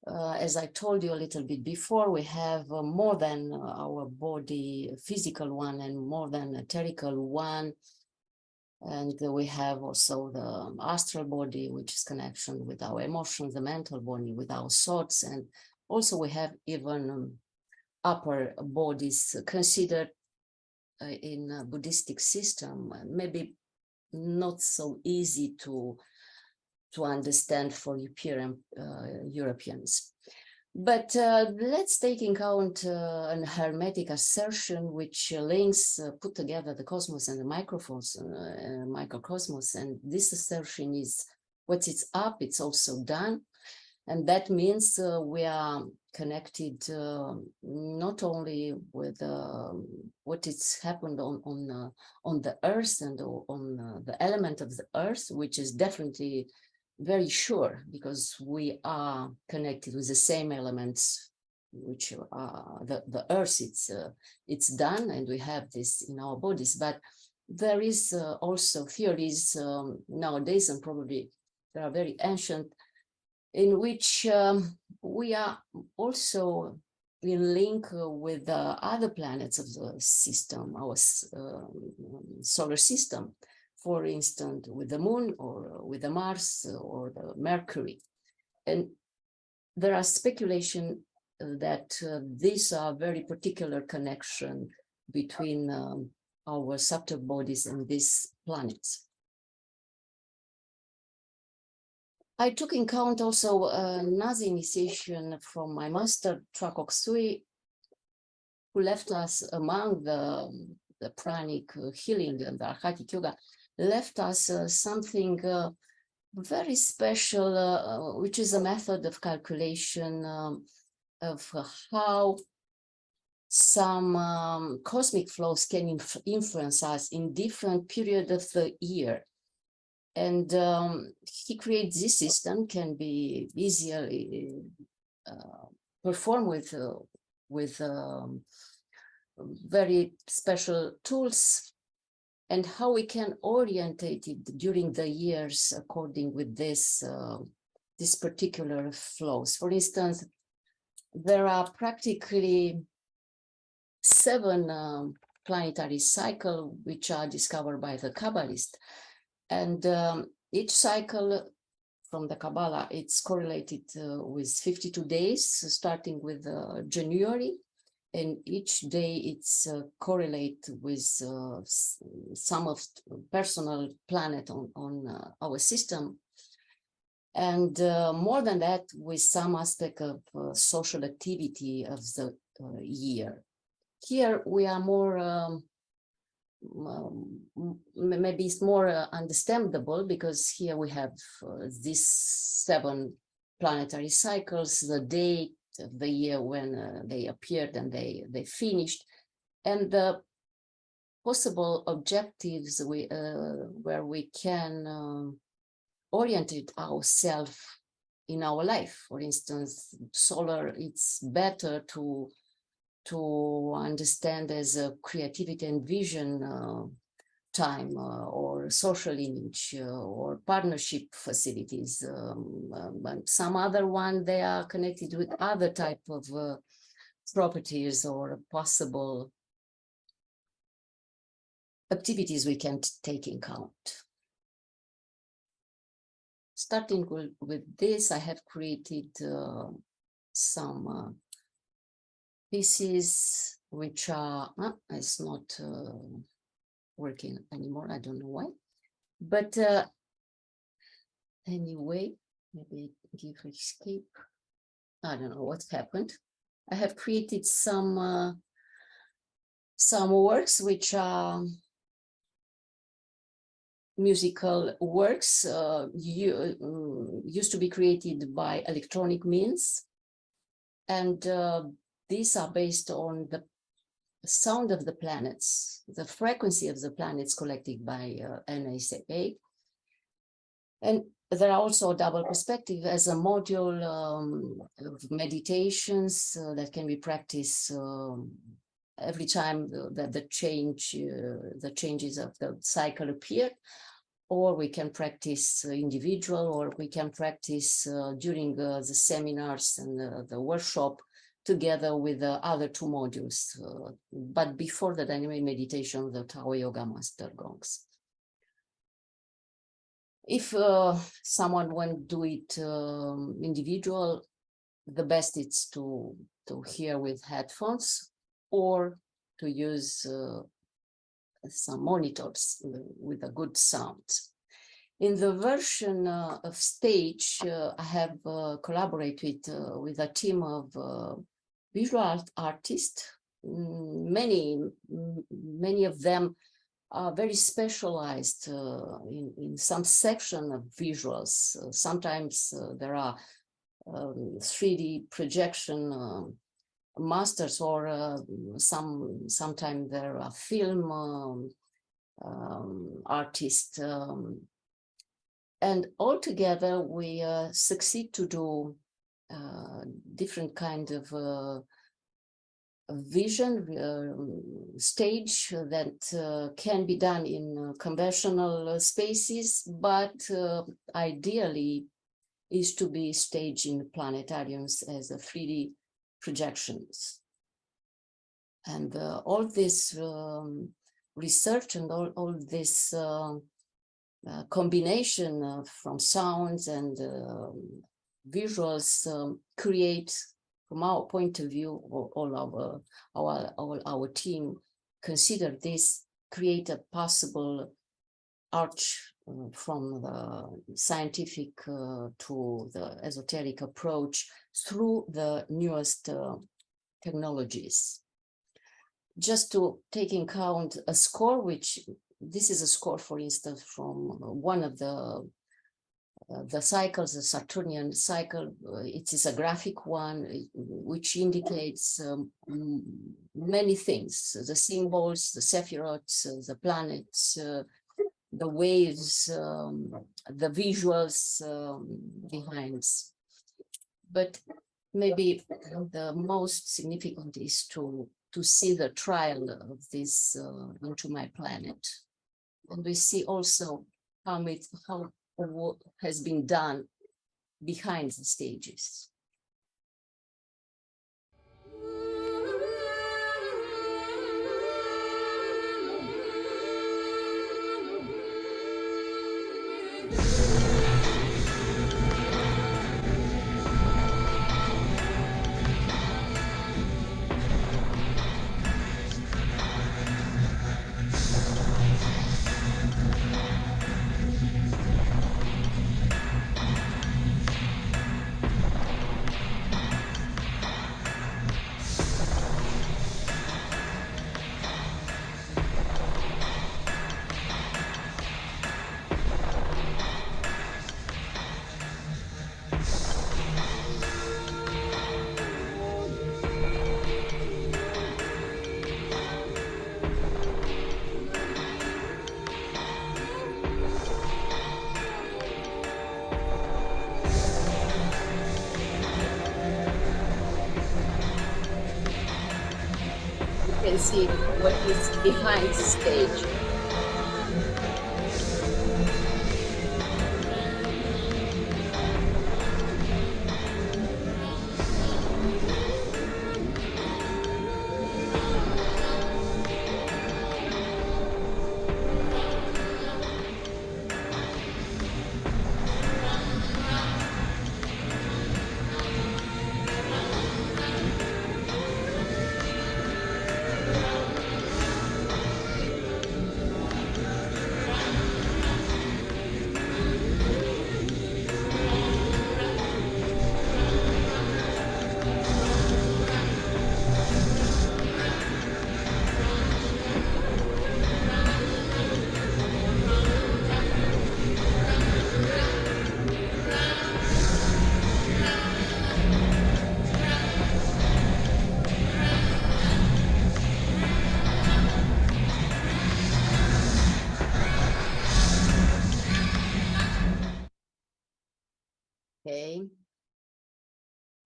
[SPEAKER 6] as I told you a little bit before, we have more than our body, physical one, and more than etherical one. And we have also the astral body, which is connection with our emotions, the mental body, with our thoughts. And also we have even upper bodies considered in a Buddhistic system, maybe not so easy to understand for Europeans. But let's take in account an hermetic assertion which links, put together the cosmos and the microcosmos. And this assertion is, what it's up, it's also down. And that means we are connected not only with what it's happened on the earth and on the element of the earth, which is definitely very sure, because we are connected with the same elements, which are the earth. It's done, and we have this in our bodies. But there is also theories nowadays, and probably they are very ancient, in which we are also in link with the other planets of the system, our solar system, for instance, with the moon or with the Mars or the Mercury. And there are speculation that these are very particular connection between our subtle bodies and these planets. I took in account also another initiation from my master, Trakok Sui, who left us among the pranic healing and the archaic yoga, left us something very special, which is a method of calculation of how some cosmic flows can influence us in different periods of the year. And he creates this system, can be easily performed with very special tools, and how we can orientate it during the years according with this this particular flows. For instance, there are practically 7 planetary cycles which are discovered by the Kabbalists. And each cycle from the Kabbalah, it's correlated with 52 days, starting with January. And each day it's correlate with some of personal planet on our system. And more than that, with some aspect of social activity of the year. Here we are more maybe it's more understandable, because here we have these 7 planetary cycles, the date of the year when they appeared and they finished, and the possible objectives where we can orientate ourselves in our life. For instance, solar, it's better to understand as a creativity and vision time, or social image, or partnership facilities. And some other one, they are connected with other type of properties or possible activities we can take in count. Starting with this, I have created some pieces which are, it's not working anymore, I don't know why. But anyway, maybe give escape. I don't know what's happened. I have created some works which are musical works, used to be created by electronic means. And these are based on the sound of the planets, the frequency of the planets collected by NASA. And there are also double perspective as a module of meditations that can be practiced every time that the changes of the cycle appear, or we can practice individual, or we can practice during the seminars and the workshop together with the other two modules, but before the dynamic meditation, the Tao Yoga Master Gongs. If someone won't do it individual, the best is to hear with headphones or to use some monitors with a good sound. In the version of stage, I have collaborated with a team of visual artists. Many of them are very specialized in some section of visuals. Sometimes there are 3D projection masters, or sometimes there are film artists, and all together we succeed to do different kind of vision stage that can be done in conventional spaces, but ideally is to be staged in planetariums as a 3D projections. And all this research and all this combination from sounds and visuals create, from our point of view, all our team consider this create a possible arch from the scientific to the esoteric approach through the newest technologies. Just to take in account a score, which this is a score, for instance, from one of the cycles, the Saturnian cycle. It is a graphic one, which indicates many things: the symbols, the sephiroths, the planets, the waves, the visuals behind. But maybe the most significant is to see the trial of this into my planet. And we see also how what has been done behind the stages. You can see what is behind the stage.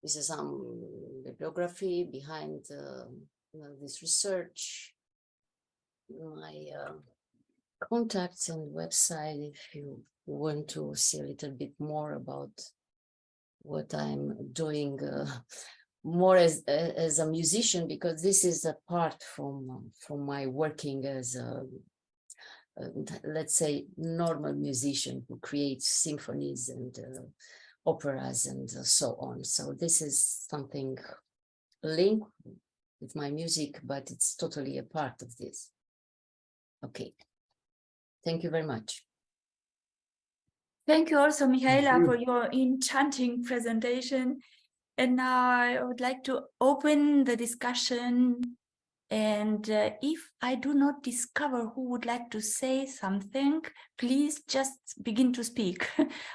[SPEAKER 6] This is some bibliography behind this research, my contacts and website if you want to see a little bit more about what I'm doing more as a musician, because this is apart from my working as a let's say normal musician who creates symphonies and operas and so on. So this is something linked with my music, but it's totally a part of this. Okay, thank you very much.
[SPEAKER 3] Thank you also, Mihaela,
[SPEAKER 1] you.
[SPEAKER 3] for your enchanting presentation. And now I would like to open the discussion. And if I do not discover who would like to say something, please just begin to speak.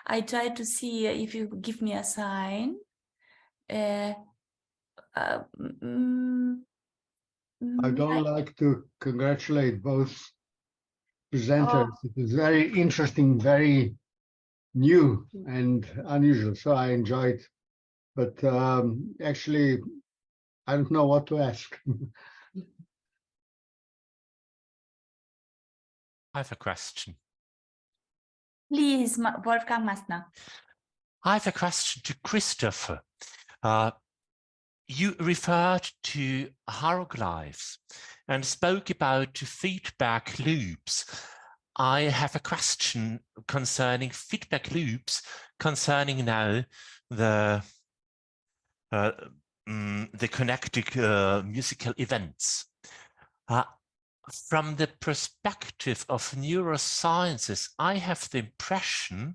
[SPEAKER 3] I try to see if you give me a sign.
[SPEAKER 1] I don't like to congratulate both presenters. It was very interesting, very new and unusual, so I enjoyed. But actually, I don't know what to ask.
[SPEAKER 7] I have a question.
[SPEAKER 3] Please, Wolfgang Massner.
[SPEAKER 7] I have a question to Christopher. You referred to hieroglyphs and spoke about feedback loops. I have a question concerning feedback loops, concerning now the connected musical events. From the perspective of neurosciences, I have the impression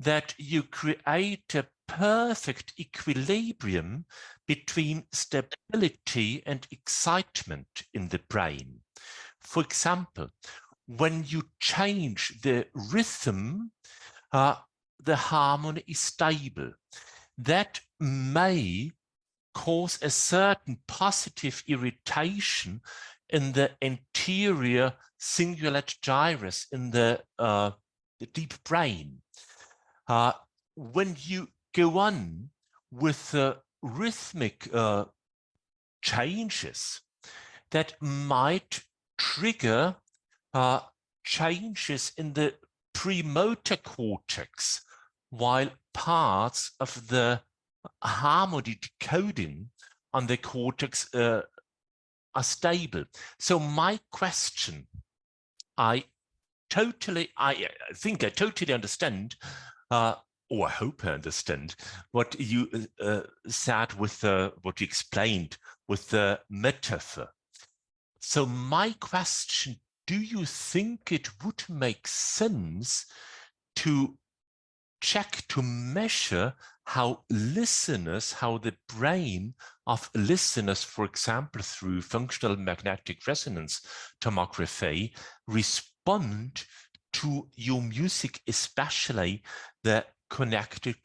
[SPEAKER 7] that you create a perfect equilibrium between stability and excitement in the brain. For example, when you change the rhythm, the harmony is stable. That may cause a certain positive irritation in the anterior cingulate gyrus in the deep brain. When you go on with the rhythmic changes, that might trigger changes in the premotor cortex, while parts of the harmony decoding on the cortex are stable. So my question, I think I totally understand, or I hope I understand what you said with what you explained with the metaphor. So my question, do you think it would make sense to check, to measure how listeners, how the brain of listeners, for example, through functional magnetic resonance tomography, respond to your music, especially the connected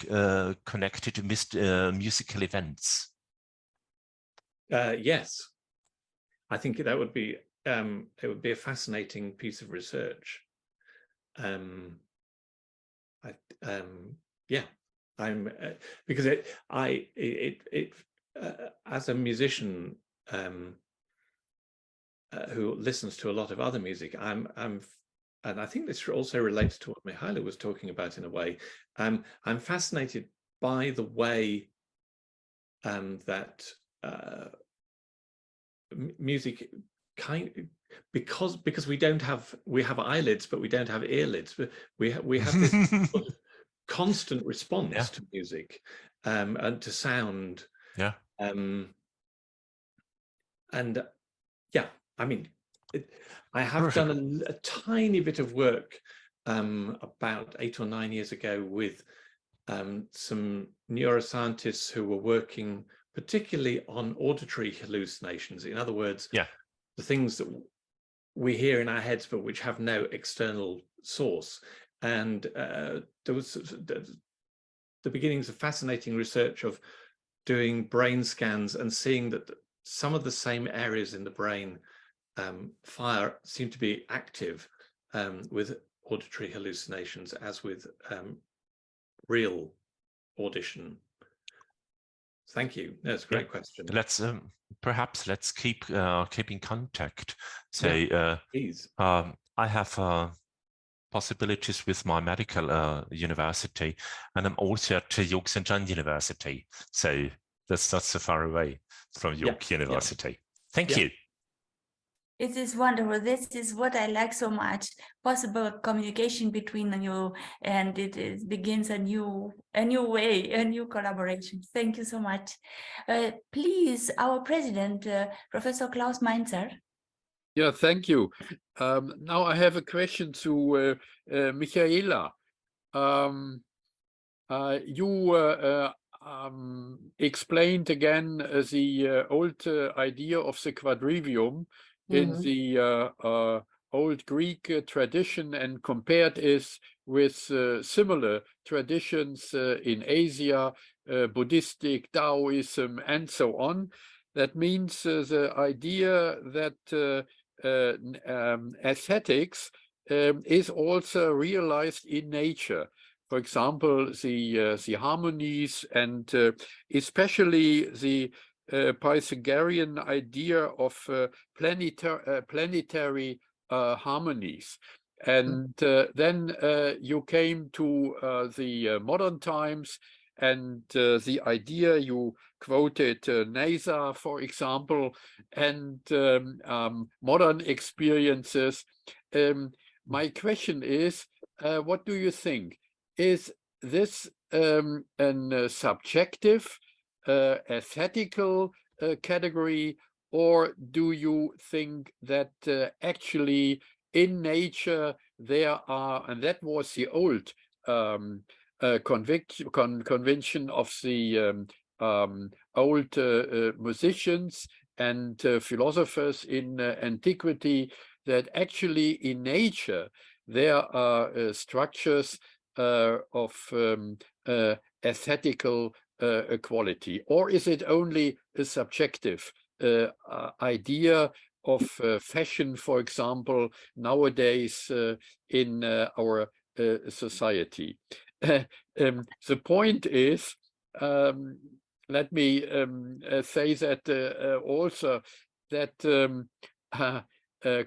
[SPEAKER 7] musical events?
[SPEAKER 5] Yes, I think that would be it would be a fascinating piece of research. Yeah, I'm because as a musician who listens to a lot of other music, and I think this also relates to what Mihaela was talking about in a way. I'm fascinated by the way that music because we have eyelids, but we don't have earlids. We have this sort of constant response to music and to sound.
[SPEAKER 7] Yeah.
[SPEAKER 5] And yeah, I mean, I have done a tiny bit of work about 8 or 9 years ago with some neuroscientists who were working particularly on auditory hallucinations. In other words, the things that we hear in our heads but which have no external source. And there was the beginnings of fascinating research of doing brain scans and seeing that some of the same areas in the brain seem to be active with auditory hallucinations as with real audition. Thank you. That's a great question.
[SPEAKER 7] Let's perhaps let's keep in contact. Say,
[SPEAKER 5] please.
[SPEAKER 7] I have possibilities with my medical university, and I'm also at York St. John University. So that's not so far away from York University. Thank you.
[SPEAKER 3] It is wonderful. This is what I like so much. Possible communication between you, and it begins a new way, a new collaboration. Thank you so much. Please, our president, Professor Klaus Mainzer.
[SPEAKER 2] Yeah, thank you. Now I have a question to Mihaela. You explained again the old idea of the quadrivium in the old Greek tradition, and compared it with similar traditions in Asia, Buddhistic, Taoism, and so on. That means the idea that aesthetics is also realized in nature. For example, the harmonies, and especially the Pythagorean idea of planetary harmonies. And then you came to the modern times, and the idea you quoted NASA, for example, and modern experiences. My question is, what do you think? Is this a subjective, aesthetical category, or do you think that actually in nature there are, and that was the old convention of the old musicians and philosophers in antiquity, that actually in nature there are structures of aesthetical quality? Or is it only a subjective idea of fashion, for example, nowadays in our society? The point is, let me say that also, that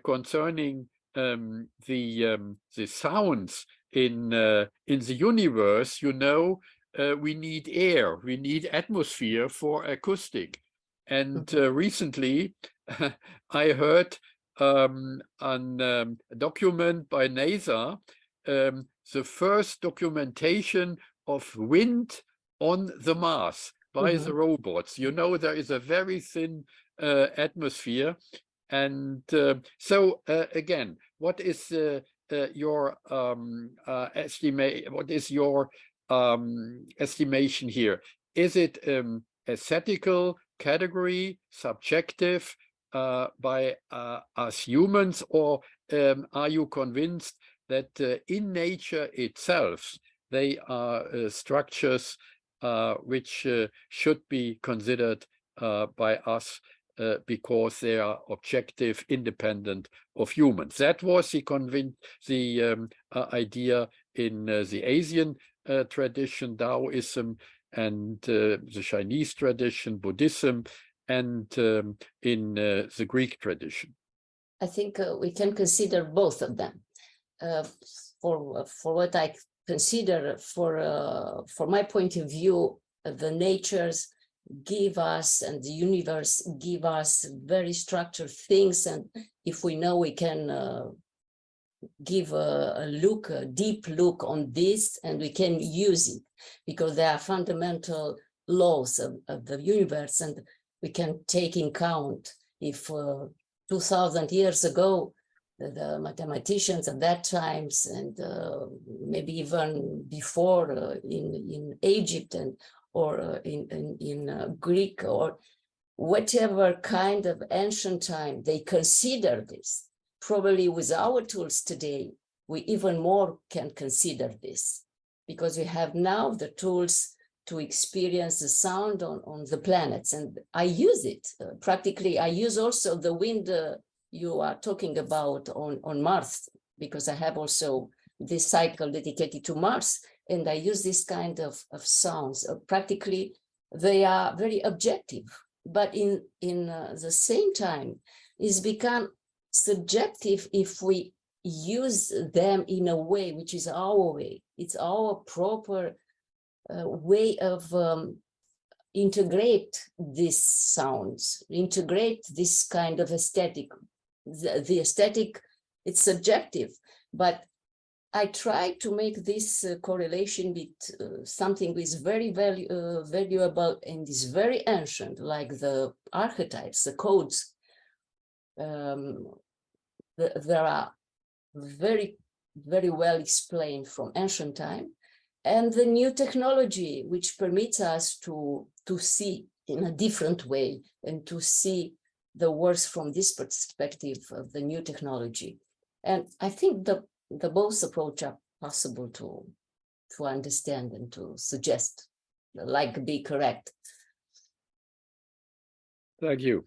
[SPEAKER 2] concerning the sounds in the universe, you know, we need air, we need atmosphere for acoustic. And recently I heard a document by NASA, the first documentation of wind on the Mars by the robots. You know, there is a very thin atmosphere. And so again, what is your estimate? What is your estimation here? Is it aesthetical category, subjective by us humans, or are you convinced that in nature itself they are structures which should be considered by us because they are objective, independent of humans? That was the idea in the Asian tradition, Taoism, and the Chinese tradition, Buddhism, and in the Greek tradition.
[SPEAKER 6] I think we can consider both of them. For what I consider, for my point of view, the natures give us, and the universe give us very structured things, and if we know, we can give a deep look on this, and we can use it because there are fundamental laws of the universe, and we can take in count if 2000 years ago the mathematicians at that times, and maybe even before in Egypt and or in Greek or whatever kind of ancient time, they consider this. Probably with our tools today, we even more can consider this, because we have now the tools to experience the sound on the planets, and I use it. Practically, I use also the wind you are talking about on Mars, because I have also this cycle dedicated to Mars, and I use this kind of sounds. Practically, they are very objective, but in the same time, it's become subjective if we use them in a way which is our way. It's our proper way of integrate these sounds, integrate this kind of aesthetic. The aesthetic, it's subjective, but I try to make this correlation with something which is very valuable and is very ancient, like the archetypes, the codes. There are very well explained from ancient time, and the new technology, which permits us to see in a different way and to see the words from this perspective of the new technology. And I think the both approach are possible to understand and to suggest, like be correct.
[SPEAKER 2] Thank you.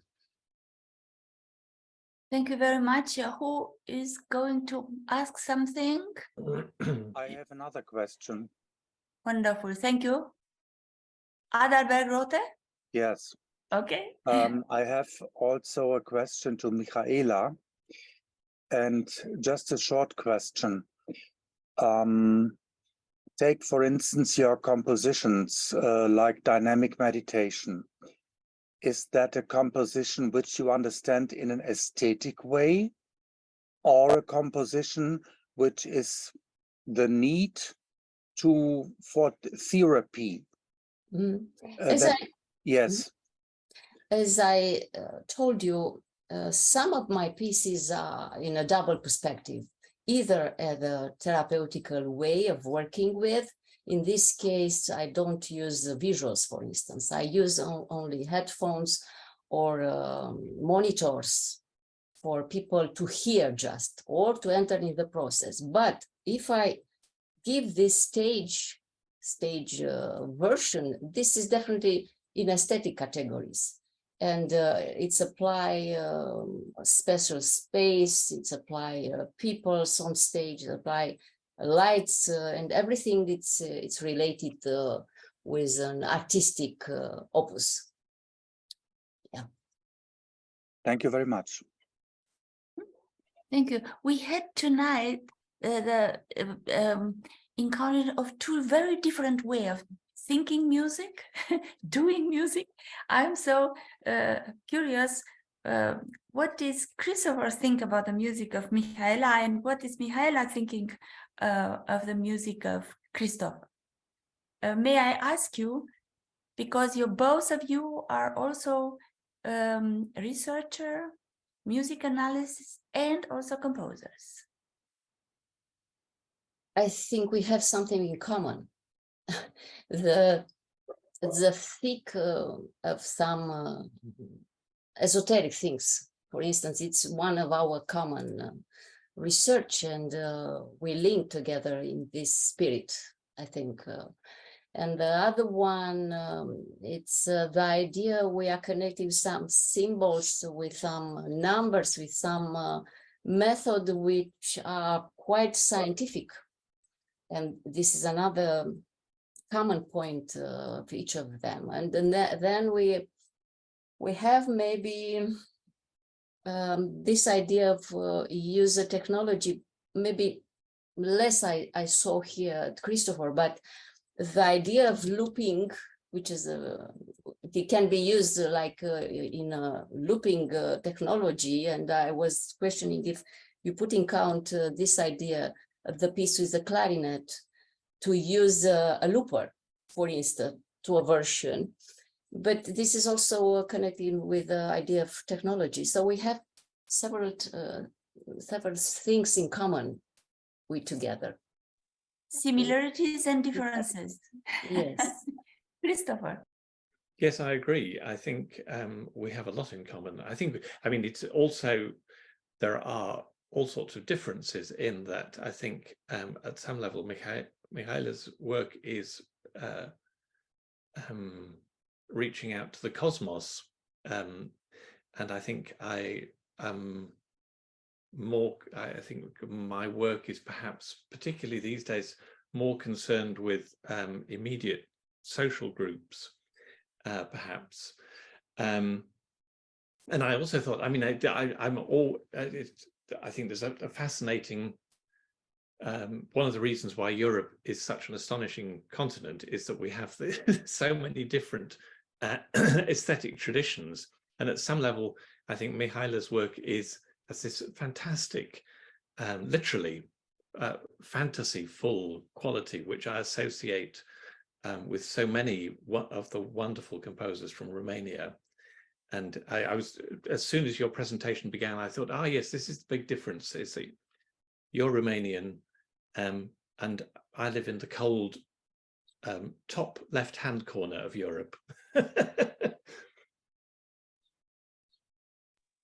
[SPEAKER 3] Thank you very much. Who is going to ask something?
[SPEAKER 8] I have another question.
[SPEAKER 3] Wonderful. Thank you. Adalberg Rote?
[SPEAKER 8] Yes.
[SPEAKER 3] Okay.
[SPEAKER 8] I have also a question to Mihaela, and just a short question. Take, for instance, your compositions like dynamic meditation. Is that a composition which you understand in an aesthetic way, or a composition which is the need for therapy? Yes.
[SPEAKER 6] As I told you, some of my pieces are in a double perspective, either as a therapeutical way of working with. In this case, I don't use the visuals, for instance. I use only headphones or monitors for people to hear just, or to enter in the process. But if I give this stage version, this is definitely in aesthetic categories. And it's apply special space, it's apply peoples on stage, apply lights and everything it's related with an artistic opus. Yeah.
[SPEAKER 8] Thank you very much.
[SPEAKER 3] Thank you. We had tonight the encounter of two very different ways of thinking music, doing music. I'm so curious, what does Christopher think about the music of Mihaela, and what is Mihaela thinking of the music of Christopher? May I ask you, because both of you are also researcher, music analysis, and also composers.
[SPEAKER 6] I think we have something in common. the thick of some esoteric things. For instance, it's one of our common research, and we link together in this spirit, I think. And the other one, it's the idea we are connecting some symbols with some numbers, with some method which are quite scientific. And this is another common point of each of them. And then we have maybe this idea of user technology, maybe less I saw here at Christopher, but the idea of looping, which is it can be used like in a looping technology. And I was questioning if you put in count this idea of the piece with the clarinet to use a looper, for instance, to a version. But this is also connecting with the idea of technology. So we have several things in common together.
[SPEAKER 3] Similarities and differences.
[SPEAKER 6] Yes.
[SPEAKER 3] Christopher.
[SPEAKER 5] Yes, I agree. I think we have a lot in common. I mean, it's also, there are all sorts of differences in that. I think at some level, Mihaela's work is reaching out to the cosmos. And I think I think my work is perhaps, particularly these days, more concerned with immediate social groups. perhaps. And I also thought, I mean, I think there's a fascinating, one of the reasons why Europe is such an astonishing continent is that we have so many different aesthetic traditions. And at some level, I think Mihaela's work has this fantastic, literally fantasy-full quality, which I associate with so many of the wonderful composers from Romania. And I was, as soon as your presentation began, I thought, yes, this is the big difference, is that you're Romanian, and I live in the cold top left-hand corner of Europe.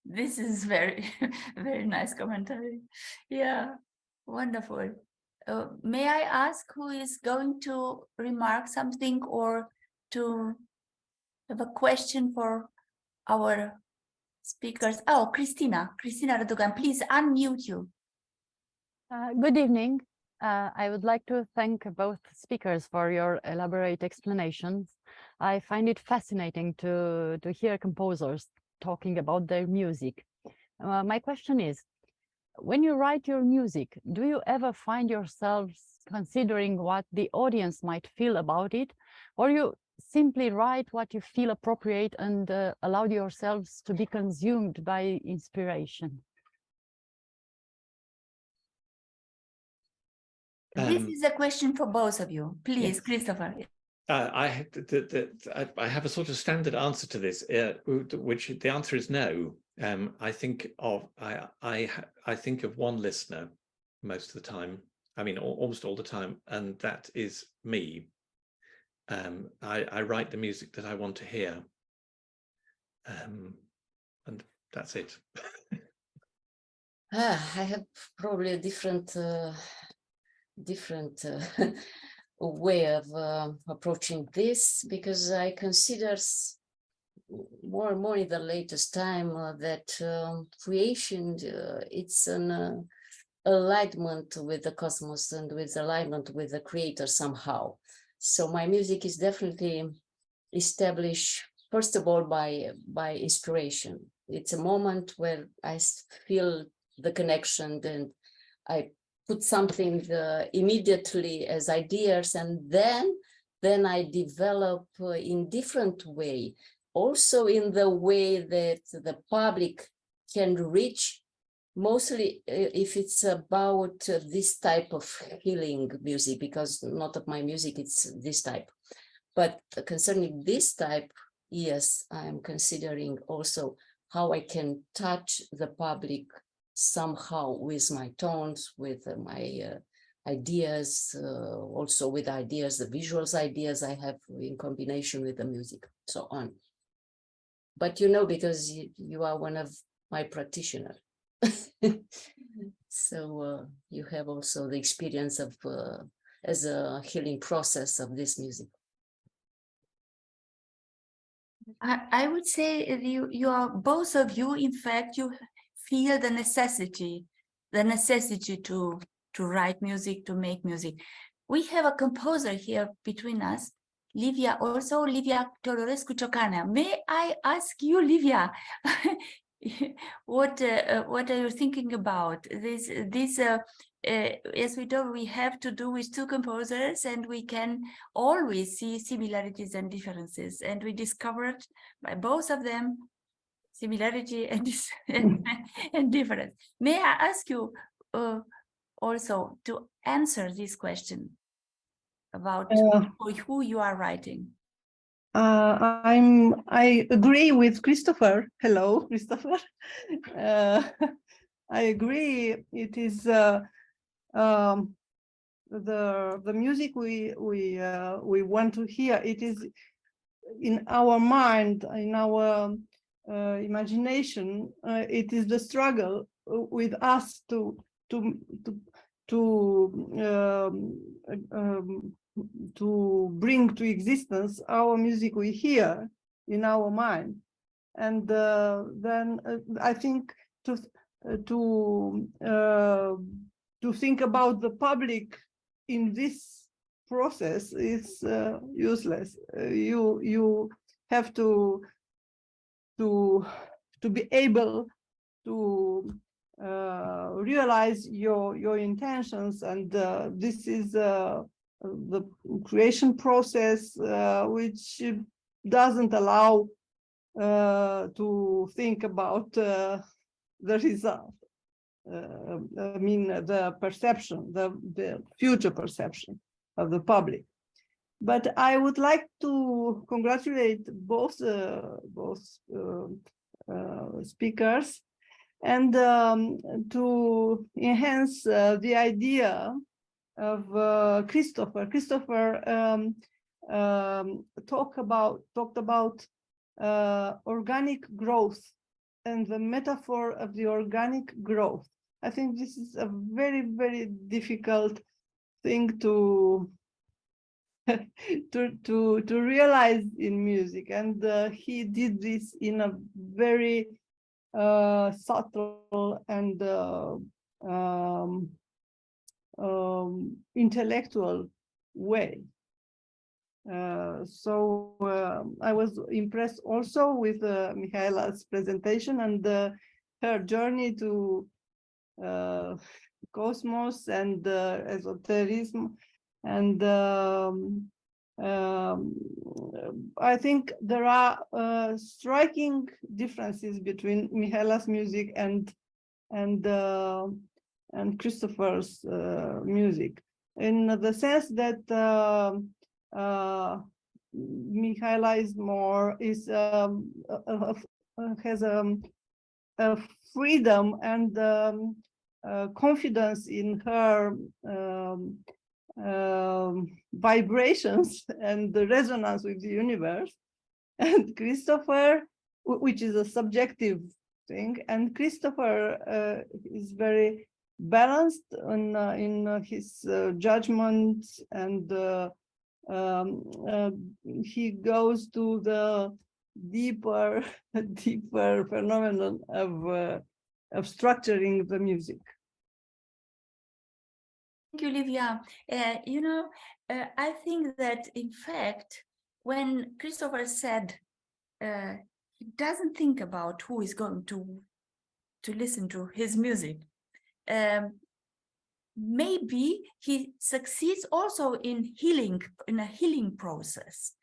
[SPEAKER 3] This is very, very nice commentary. Yeah, wonderful. May I ask who is going to remark something or to have a question for our speakers? Oh, Christina Radugan, please unmute you.
[SPEAKER 9] Good evening. I would like to thank both speakers for your elaborate explanations. I find it fascinating to hear composers talking about their music. My question is, when you write your music, do you ever find yourselves considering what the audience might feel about it, or you simply write what you feel appropriate and allow yourselves to be consumed by inspiration?
[SPEAKER 3] This is a question for both of you. Please,
[SPEAKER 5] yes.
[SPEAKER 3] Christopher.
[SPEAKER 5] I have a sort of standard answer to this, which the answer is no. I think of one listener most of the time. I mean, almost all the time, and that is me. I write the music that I want to hear, and that's it.
[SPEAKER 6] I have probably a different way of approaching this, because I consider more and more in the latest time that creation, it's an alignment with the cosmos and with alignment with the creator somehow. So my music is definitely established, first of all, by inspiration. It's a moment where I feel the connection, and I put something immediately as ideas, and then I develop in different way, also in the way that the public can reach, mostly if it's about this type of healing music, because not of my music, it's this type. But concerning this type, yes, I am considering also how I can touch the public somehow with my tones, with my ideas, also with ideas, the visuals ideas I have in combination with the music, so on. But you know, because you are one of my practitioners, so you have also the experience of as a healing process of this music.
[SPEAKER 3] I would say you are both of you, in fact, you feel the necessity to write music, to make music. We have a composer here between us, Livia Teodorescu Ciocana. May I ask you, Livia, what are you thinking about this? As we told, we have to do with two composers, and we can always see similarities and differences. And we discovered by both of them similarity and difference. May I ask you also to answer this question about who you are writing?
[SPEAKER 10] I agree with Christopher. Hello, Christopher. I agree. It is the music we want to hear. It is in our mind, in our imagination. It is the struggle with us to bring to existence our music we hear in our mind, and then I think to think about the public in this process is useless. You have to be able to realize your intentions, and this is the creation process, which doesn't allow to think about the result. I mean, the perception, the future perception of the public. But I would like to congratulate both speakers, and to enhance the idea of Christopher. Christopher talked about organic growth and the metaphor of the organic growth. I think this is a very, very difficult thing to realize in music, and he did this in a very subtle and intellectual way. So I was impressed also with Mihaela's presentation and her journey to cosmos and esotericism, and I think there are striking differences between Mihaela's music and Christopher's music, in the sense that Mihaela has a freedom and confidence in her vibrations and the resonance with the universe, and Christopher, which is a subjective thing, and Christopher is very balanced in his judgment, and he goes to the deeper phenomenon of structuring the music.
[SPEAKER 3] Thank you, Livia. I think that in fact, when Christopher said he doesn't think about who is going to listen to his music, maybe he succeeds also in a healing process.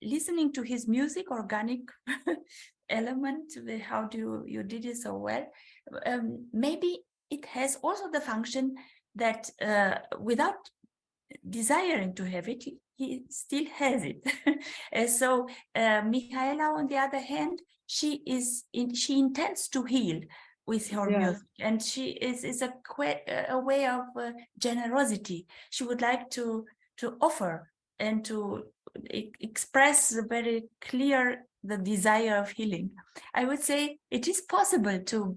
[SPEAKER 3] Listening to his music, organic element, how do you did it so well, maybe it has also the function that without desiring to have it, he still has it. So Mihaela, on the other hand, she intends to heal with her music, and she is a way of generosity. She would like to offer and to express very clear the desire of healing. I would say it is possible to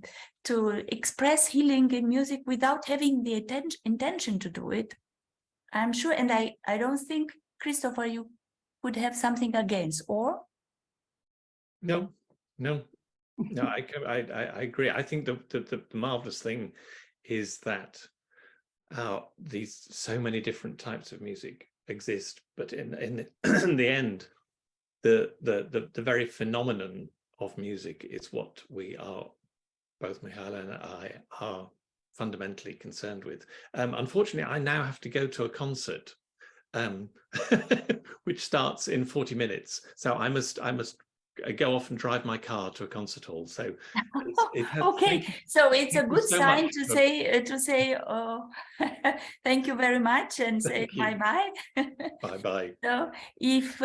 [SPEAKER 3] express healing in music without having the intention to do it. I'm sure, and I don't think, Christopher, you would have something against, or?
[SPEAKER 5] No, I agree. I think the marvelous thing is that these so many different types of music exist, but in the end, the very phenomenon of music is what we are, both Mihaela and I, are fundamentally concerned with. Unfortunately, I now have to go to a concert, which starts in 40 minutes. So I must go off and drive my car to a concert hall. So
[SPEAKER 3] okay, so it's a good sign to say thank you very much, and say bye-bye.
[SPEAKER 5] Bye-bye.
[SPEAKER 3] So if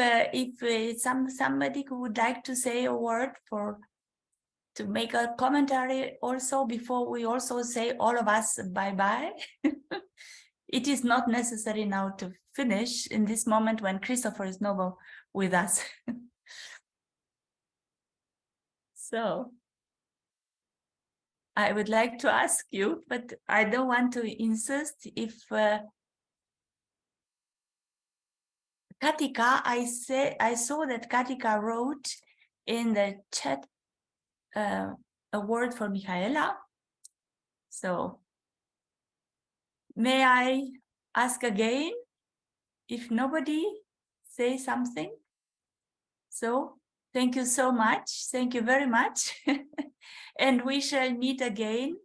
[SPEAKER 3] somebody who would like to say a word to make a commentary also before we also say all of us bye-bye. It is not necessary now to finish in this moment when Christopher is no more with us. So I would like to ask you, but I don't want to insist, if Katika, I saw that Katika wrote in the chat a word for Mihaela. So may I ask again, if nobody say something? So thank you so much. Thank you very much. And we shall meet again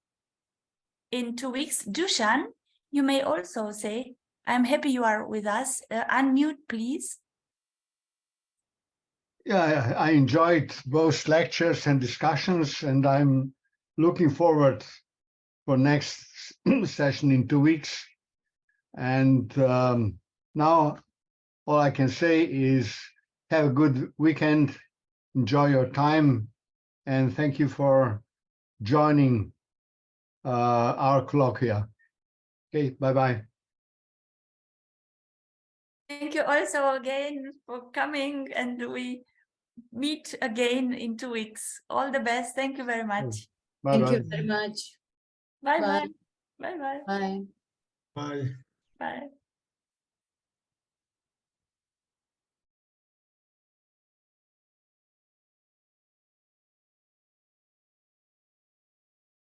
[SPEAKER 3] in 2 weeks. Dušan, you may also say, I'm happy you are with us. Unmute, please.
[SPEAKER 1] Yeah, I enjoyed both lectures and discussions, and I'm looking forward for next session in 2 weeks. And now all I can say is have a good weekend, enjoy your time, and thank you for joining our colloquia. Okay, bye-bye.
[SPEAKER 3] Thank you also again for coming, and we meet again in 2 weeks. All the best. Thank you very much.
[SPEAKER 1] Bye-bye.
[SPEAKER 6] Thank you very much.
[SPEAKER 3] Bye
[SPEAKER 6] Bye.
[SPEAKER 3] bye. Bye bye.
[SPEAKER 6] Bye.
[SPEAKER 1] Bye.
[SPEAKER 3] Bye.